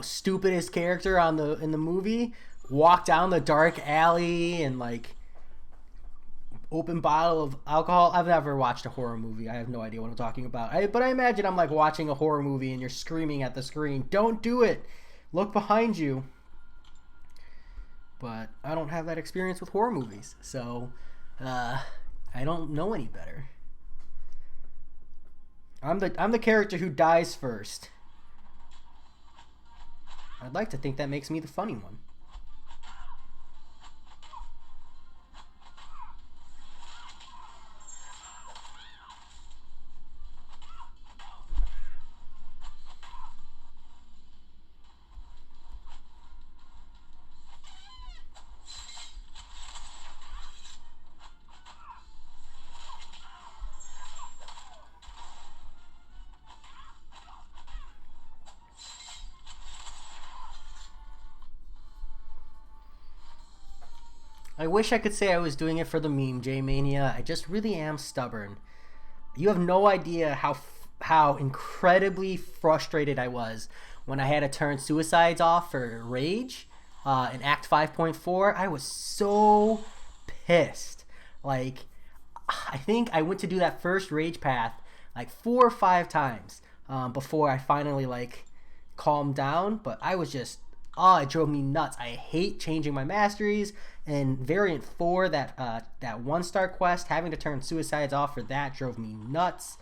stupidest character in the movie walk down the dark alley and like open bottle of alcohol. I've never watched a horror movie. I have no idea what I'm talking about. But I imagine I'm like watching a horror movie and you're screaming at the screen, "Don't do it! Look behind you!" But I don't have that experience with horror movies, so I don't know any better. I'm the character who dies first. I'd like to think that makes me the funny one. I wish I could say I was doing it for the meme, J-Mania. I just really am stubborn. You have no idea how incredibly frustrated I was when I had to turn suicides off for rage in Act 5.4. I was so pissed. Like, I think I went to do that first rage path like 4 or 5 times before I finally like calmed down. But I was just, oh, it drove me nuts. I hate changing my masteries. And variant 4, that 1-star quest, having to turn suicides off for that drove me nuts.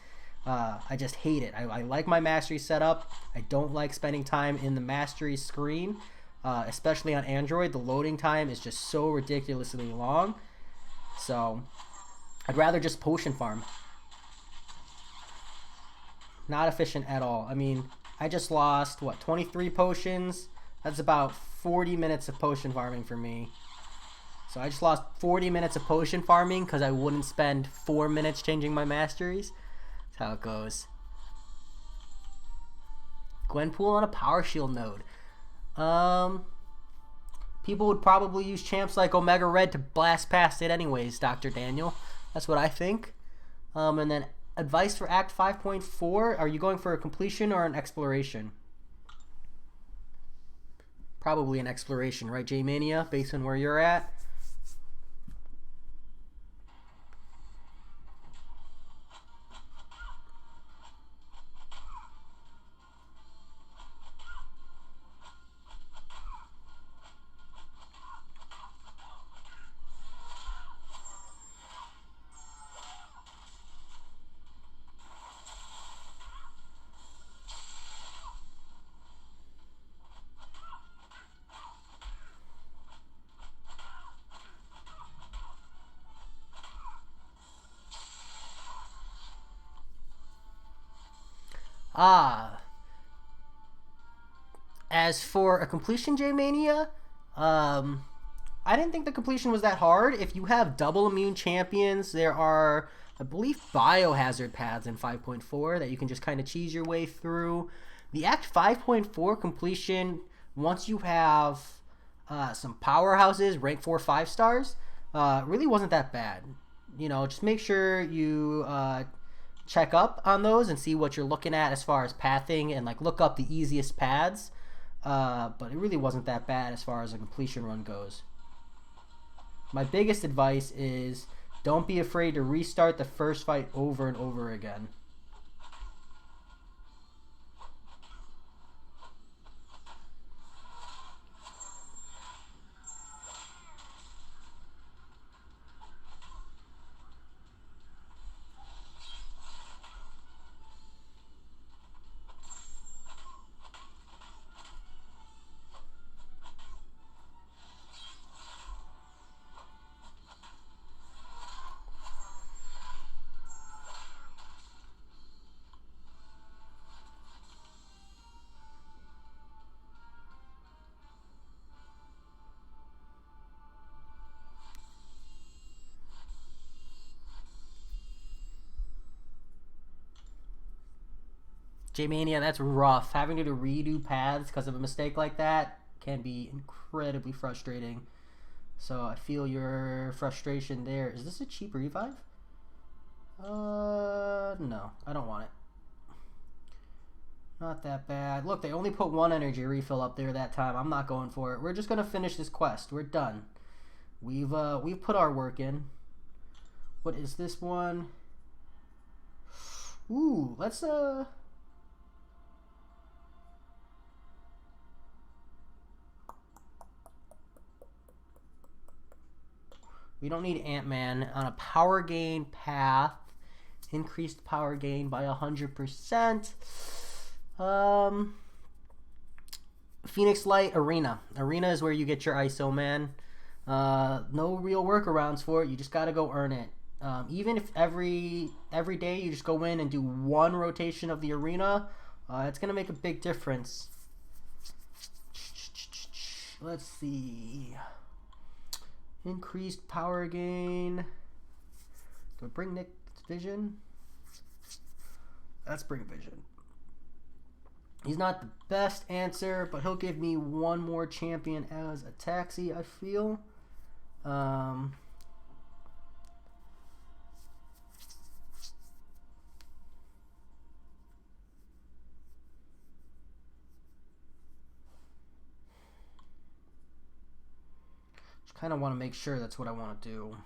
I just hate it. I like my mastery setup. I don't like spending time in the mastery screen, especially on Android. The loading time is just so ridiculously long. So I'd rather just potion farm. Not efficient at all. I mean, I just lost, 23 potions? That's about 40 minutes of potion farming for me. So I just lost 40 minutes of potion farming because I wouldn't spend 4 minutes changing my masteries. That's how it goes. Gwenpool on a power shield node. People would probably use champs like Omega Red to blast past it anyways, Dr. Daniel. That's what I think. And then advice for Act 5.4. Are you going for a completion or an exploration? Probably an exploration, right, J-Mania? Based on where you're at. Ah, as for a completion, J-Mania, I didn't think the completion was that hard. If you have double immune champions, there are, I believe, biohazard paths in 5.4 that you can just kind of cheese your way through. The Act 5.4 completion, once you have some powerhouses, rank 4 5 stars, really wasn't that bad. You know, just make sure you check up on those and see what you're looking at as far as pathing and like look up the easiest paths. But it really wasn't that bad as far as a completion run goes. My biggest advice is don't be afraid to restart the first fight over and over again. J-Mania, that's rough. Having to redo paths because of a mistake like that can be incredibly frustrating. So I feel your frustration there. Is this a cheap revive? No. I don't want it. Not that bad. Look, they only put one energy refill up there that time. I'm not going for it. We're just going to finish this quest. We're done. We've put our work in. What is this one? Ooh, let's we don't need Ant-Man on a power gain path. Increased power gain by 100%. Phoenix Light Arena. Arena is where you get your ISO Man. No real workarounds for it. You just got to go earn it. Even if every day you just go in and do one rotation of the arena, it's going to make a big difference. Let's see. Increased power gain. Do I bring Nick's Vision? Let's bring Vision. He's not the best answer, but he'll give me one more champion as a taxi, I feel. Just kind of want to make sure that's what I want to do.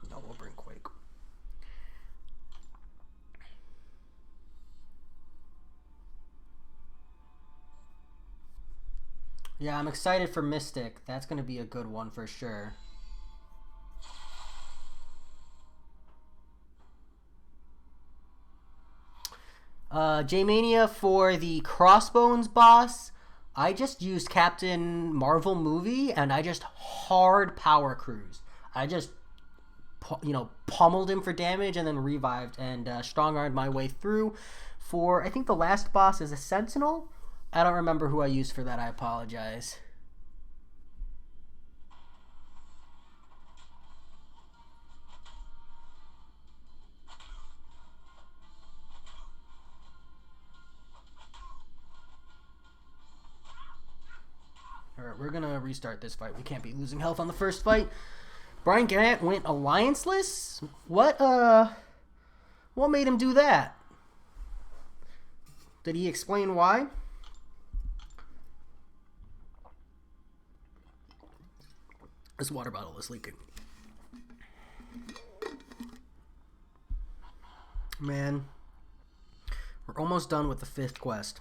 No, we'll bring Quake. Yeah, I'm excited for Mystic. That's going to be a good one for sure. J-Mania for the Crossbones boss. I just used Captain Marvel movie and I just hard power cruised. I just, pummeled him for damage and then revived and strong-armed my way through. For, I think the last boss is a Sentinel. I don't remember who I used for that. I apologize. Alright, we're going to restart this fight. We can't be losing health on the first fight. Brian Grant went allianceless? What made him do that? Did he explain why? This water bottle is leaking. Man, we're almost done with the 5th quest.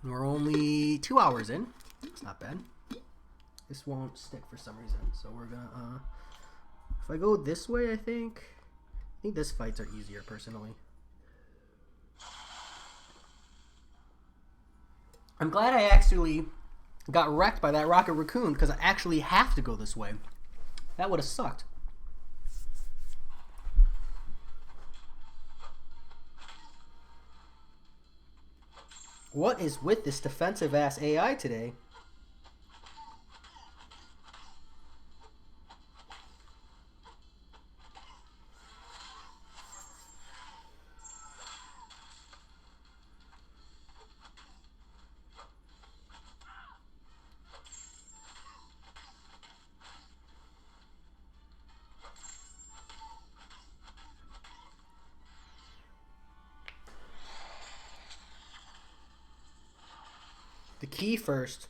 And we're only 2 hours in. It's not bad. This won't stick for some reason. So we're gonna, if I go this way, I think this fights are easier personally. I'm glad I actually got wrecked by that Rocket Raccoon because I actually have to go this way. That would have sucked. What is with this defensive ass AI today? The key first.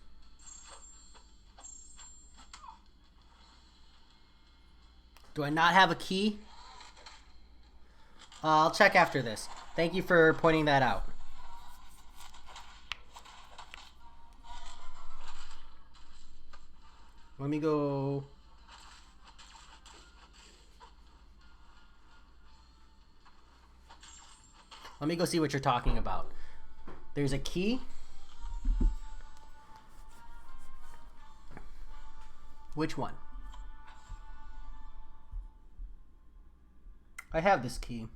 Do I not have a key? I'll check after this. Thank you for pointing that out. Let me go. Let me go see what you're talking about. There's a key. Which one? I have this key.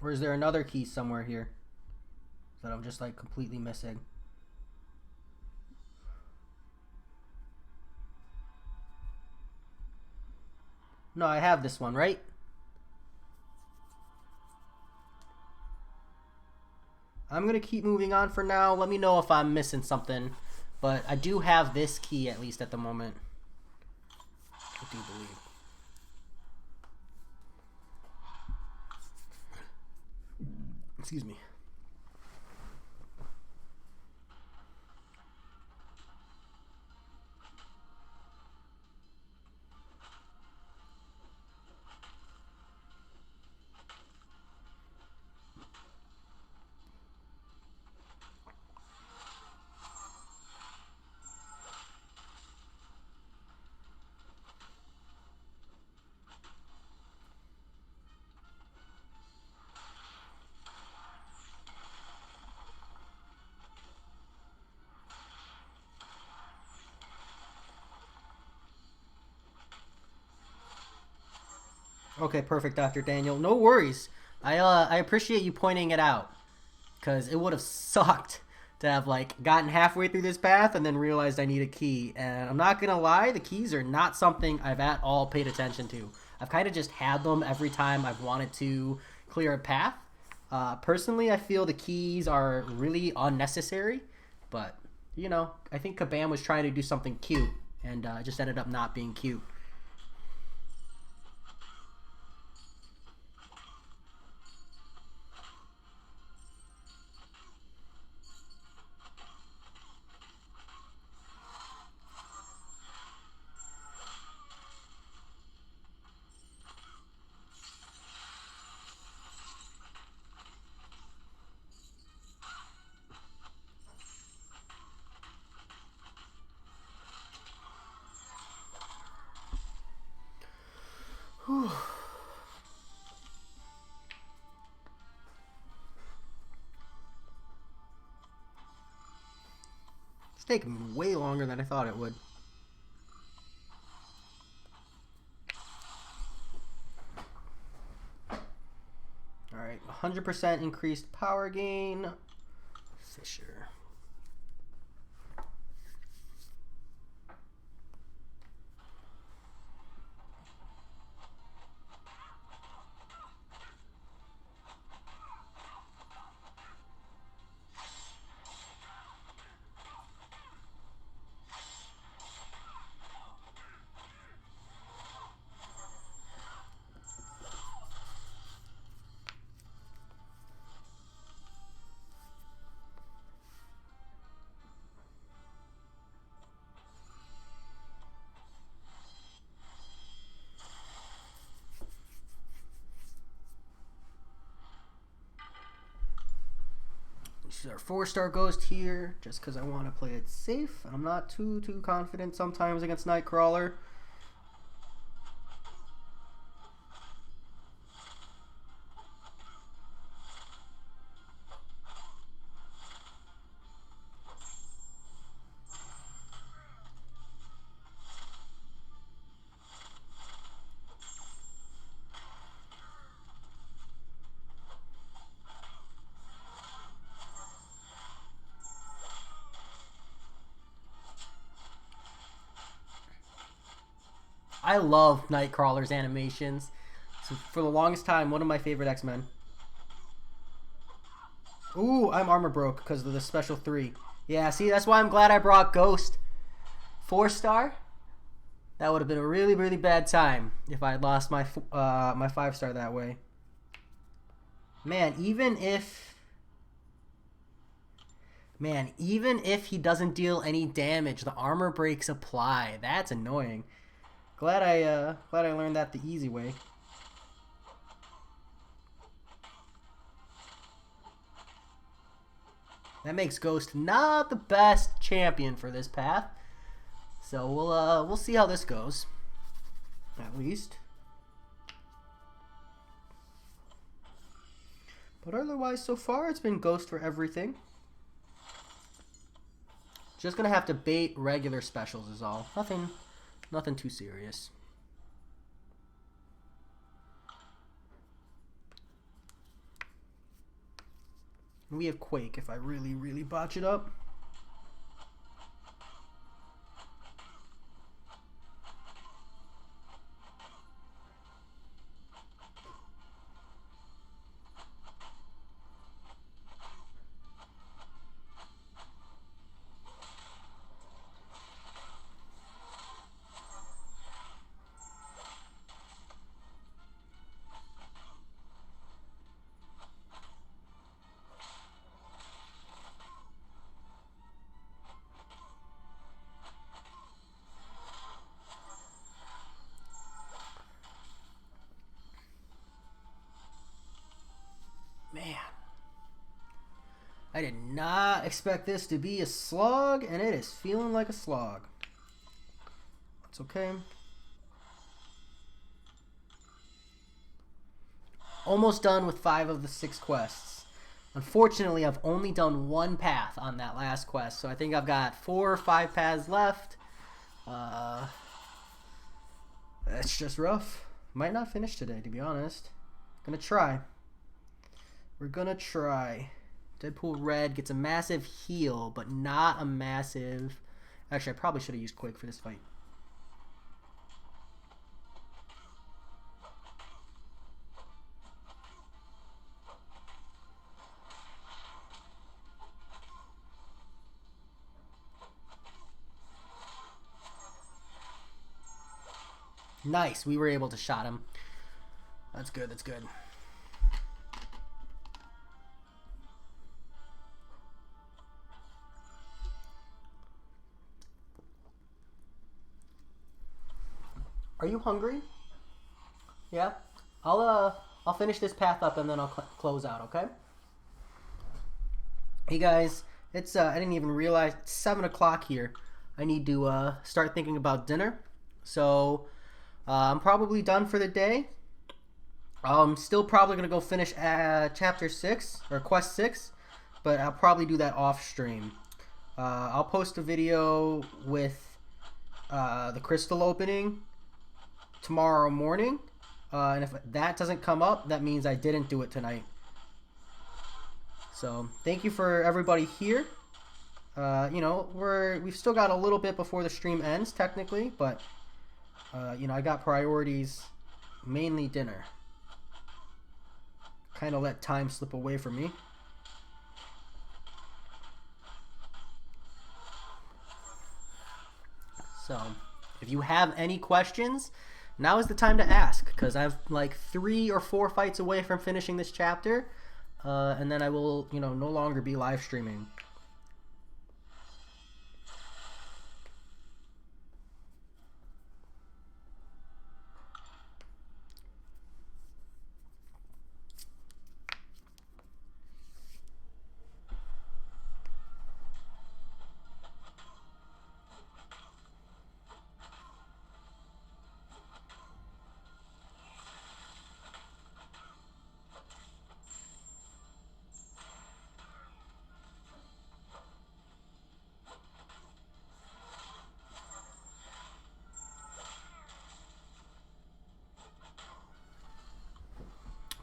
Or is there another key somewhere here that I'm just like completely missing? No, I have this one, right? I'm going to keep moving on for now. Let me know if I'm missing something. But I do have this key, at least at the moment. I do believe. Excuse me. Okay, perfect, Dr. Daniel. No worries. I appreciate you pointing it out, because it would have sucked to have like gotten halfway through this path and then realized I need a key. And I'm not gonna lie, the keys are not something I've at all paid attention to. I've kind of just had them every time I've wanted to clear a path. Personally, I feel the keys are really unnecessary, but you know, I think Kabam was trying to do something cute, and it just ended up not being cute. Whew. It's taking way longer than I thought it would. Alright, 100% increased power gain. Fisher. This is our 4-star ghost here, just because I want to play it safe, and I'm not too confident sometimes against Nightcrawler. I love Nightcrawler's animations. So for the longest time, one of my favorite X-Men. Ooh, I'm armor broke because of the special 3. Yeah, see, that's why I'm glad I brought Ghost. 4-star? That would have been a really, really bad time if I had lost my my 5-star that way. Man, even if he doesn't deal any damage, the armor breaks apply. That's annoying. Glad I learned that the easy way. That makes Ghost not the best champion for this path. So we'll see how this goes. At least. But otherwise, so far, it's been Ghost for everything. Just gonna have to bait regular specials is all. Nothing too serious. We have Quake if I really, really botch it up. Man, I did not expect this to be a slog, and it is feeling like a slog. That's okay. Almost done with 5 of the 6 quests. Unfortunately, I've only done 1 path on that last quest, so I think I've got 4 or 5 paths left. That's just rough. Might not finish today, to be honest. Gonna try. We're gonna try. Deadpool Red gets a massive heal, but not a massive... Actually, I probably should have used Quake for this fight. Nice, we were able to shot him. That's good, that's good. Are you hungry? Yeah? I'll finish this path up and then I'll close out, okay? Hey guys, it's I didn't even realize it's 7 o'clock here. I need to start thinking about dinner. So I'm probably done for the day. I'm still probably gonna go finish chapter 6 or quest 6, but I'll probably do that off stream. I'll post a video with the crystal opening tomorrow morning, and if that doesn't come up, that means I didn't do it tonight. So thank you for everybody here. You know, we've still got a little bit before the stream ends technically, but you know, I got priorities, mainly dinner. Kind of let time slip away from me. So if you have any questions, now is the time to ask, because I'm like 3 or 4 fights away from finishing this chapter, and then I will, you know, no longer be live streaming.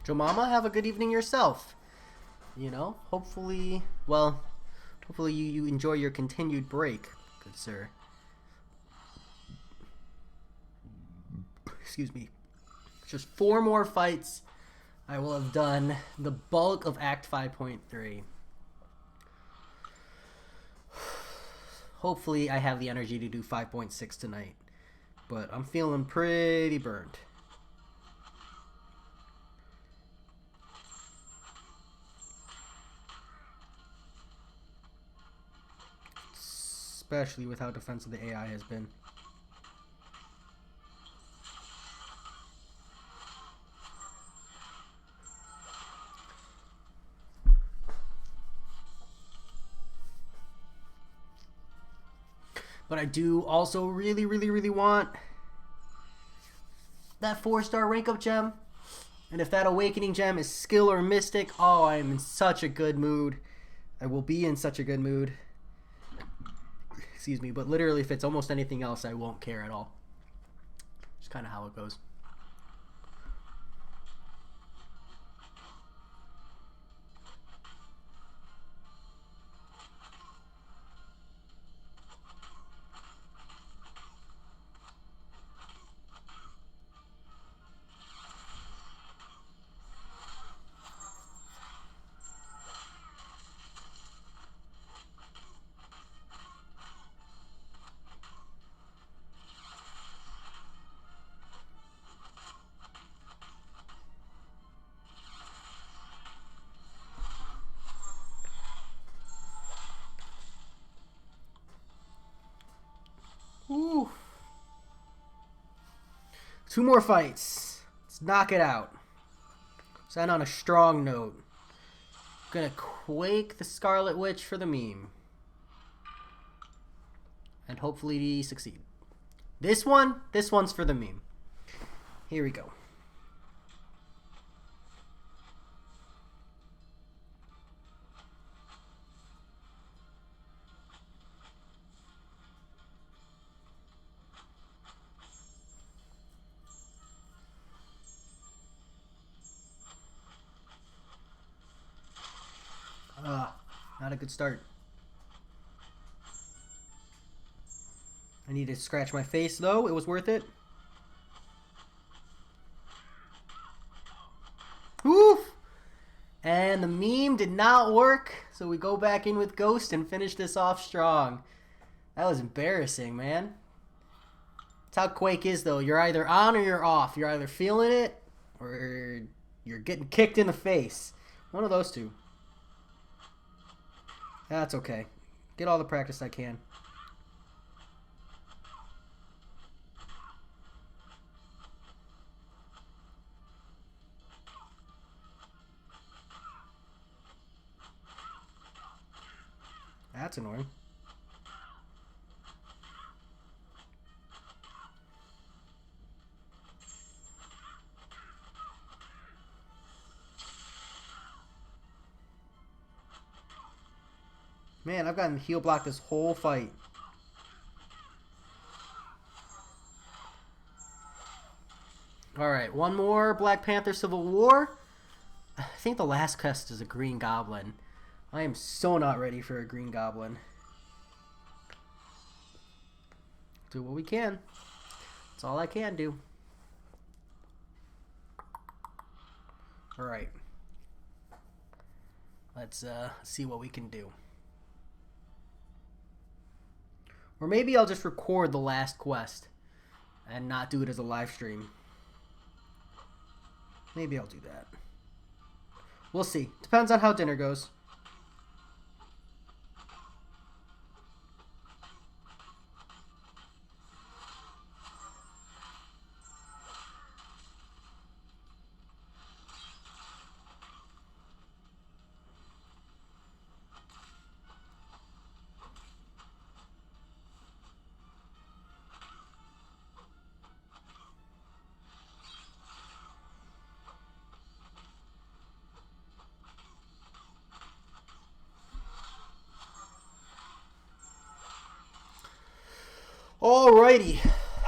Jomama, have a good evening yourself. You know, hopefully, well, hopefully you enjoy your continued break, good sir. excuse me, just 4 more fights, I will have done the bulk of Act 5.3. Hopefully I have the energy to do 5.6 tonight, but I'm feeling pretty burned. Especially with how defensive the AI has been. But I do also really want that 4-star rank up gem. And if that awakening gem is skill or mystic, oh, I am in such a good mood. I will be in such a good mood. Excuse me, but literally if it's almost anything else, I won't care at all. It's kind of how it goes. Ooh. 2 more fights. Let's knock it out. Let's end on a strong note. Gonna Quake the Scarlet Witch for the meme. And hopefully succeed. This one's for the meme. Here we go. Not a good start. I need to scratch my face though. It was worth it. Oof! And the meme did not work, so we go back in with Ghost and finish this off strong. That was embarrassing, man. That's how Quake is though. You're either on or you're off. You're either feeling it or you're getting kicked in the face. One of those two. That's okay. Get all the practice I can. That's annoying. Man, I've gotten heal block this whole fight. Alright, one more Black Panther Civil War. I think the last quest is a Green Goblin. I am so not ready for a Green Goblin. Do what we can. That's all I can do. Alright. Let's see what we can do. Or maybe I'll just record the last quest and not do it as a live stream. Maybe I'll do that. We'll see. Depends on how dinner goes. Alrighty,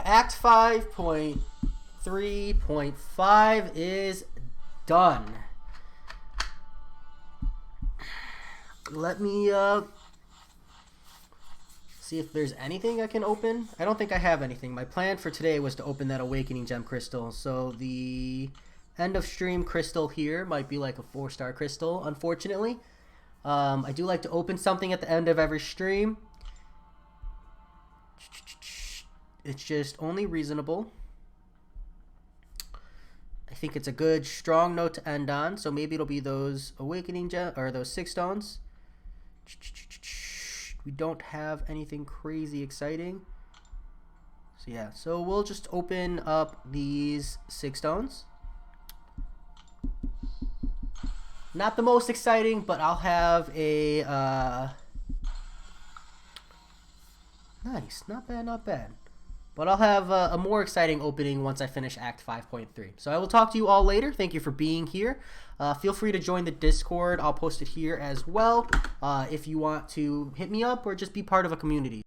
Act 5.3.5 is done. Let me See if there's anything I can open. I don't think I have anything. My plan for today was to open that Awakening Gem crystal. So the end of stream crystal here might be like a 4-star crystal, unfortunately. I do like to open something at the end of every stream. It's just only reasonable. I think it's a good, strong note to end on. So maybe it'll be those Awakening Gem or those 6 stones. We don't have anything crazy exciting. So yeah, so we'll just open up these 6 stones. Not the most exciting, but I'll have a nice, not bad, not bad. But I'll have a more exciting opening once I finish Act 5.3. So I will talk to you all later. Thank you for being here. Feel free to join the Discord. I'll post it here as well if you want to hit me up or just be part of a community.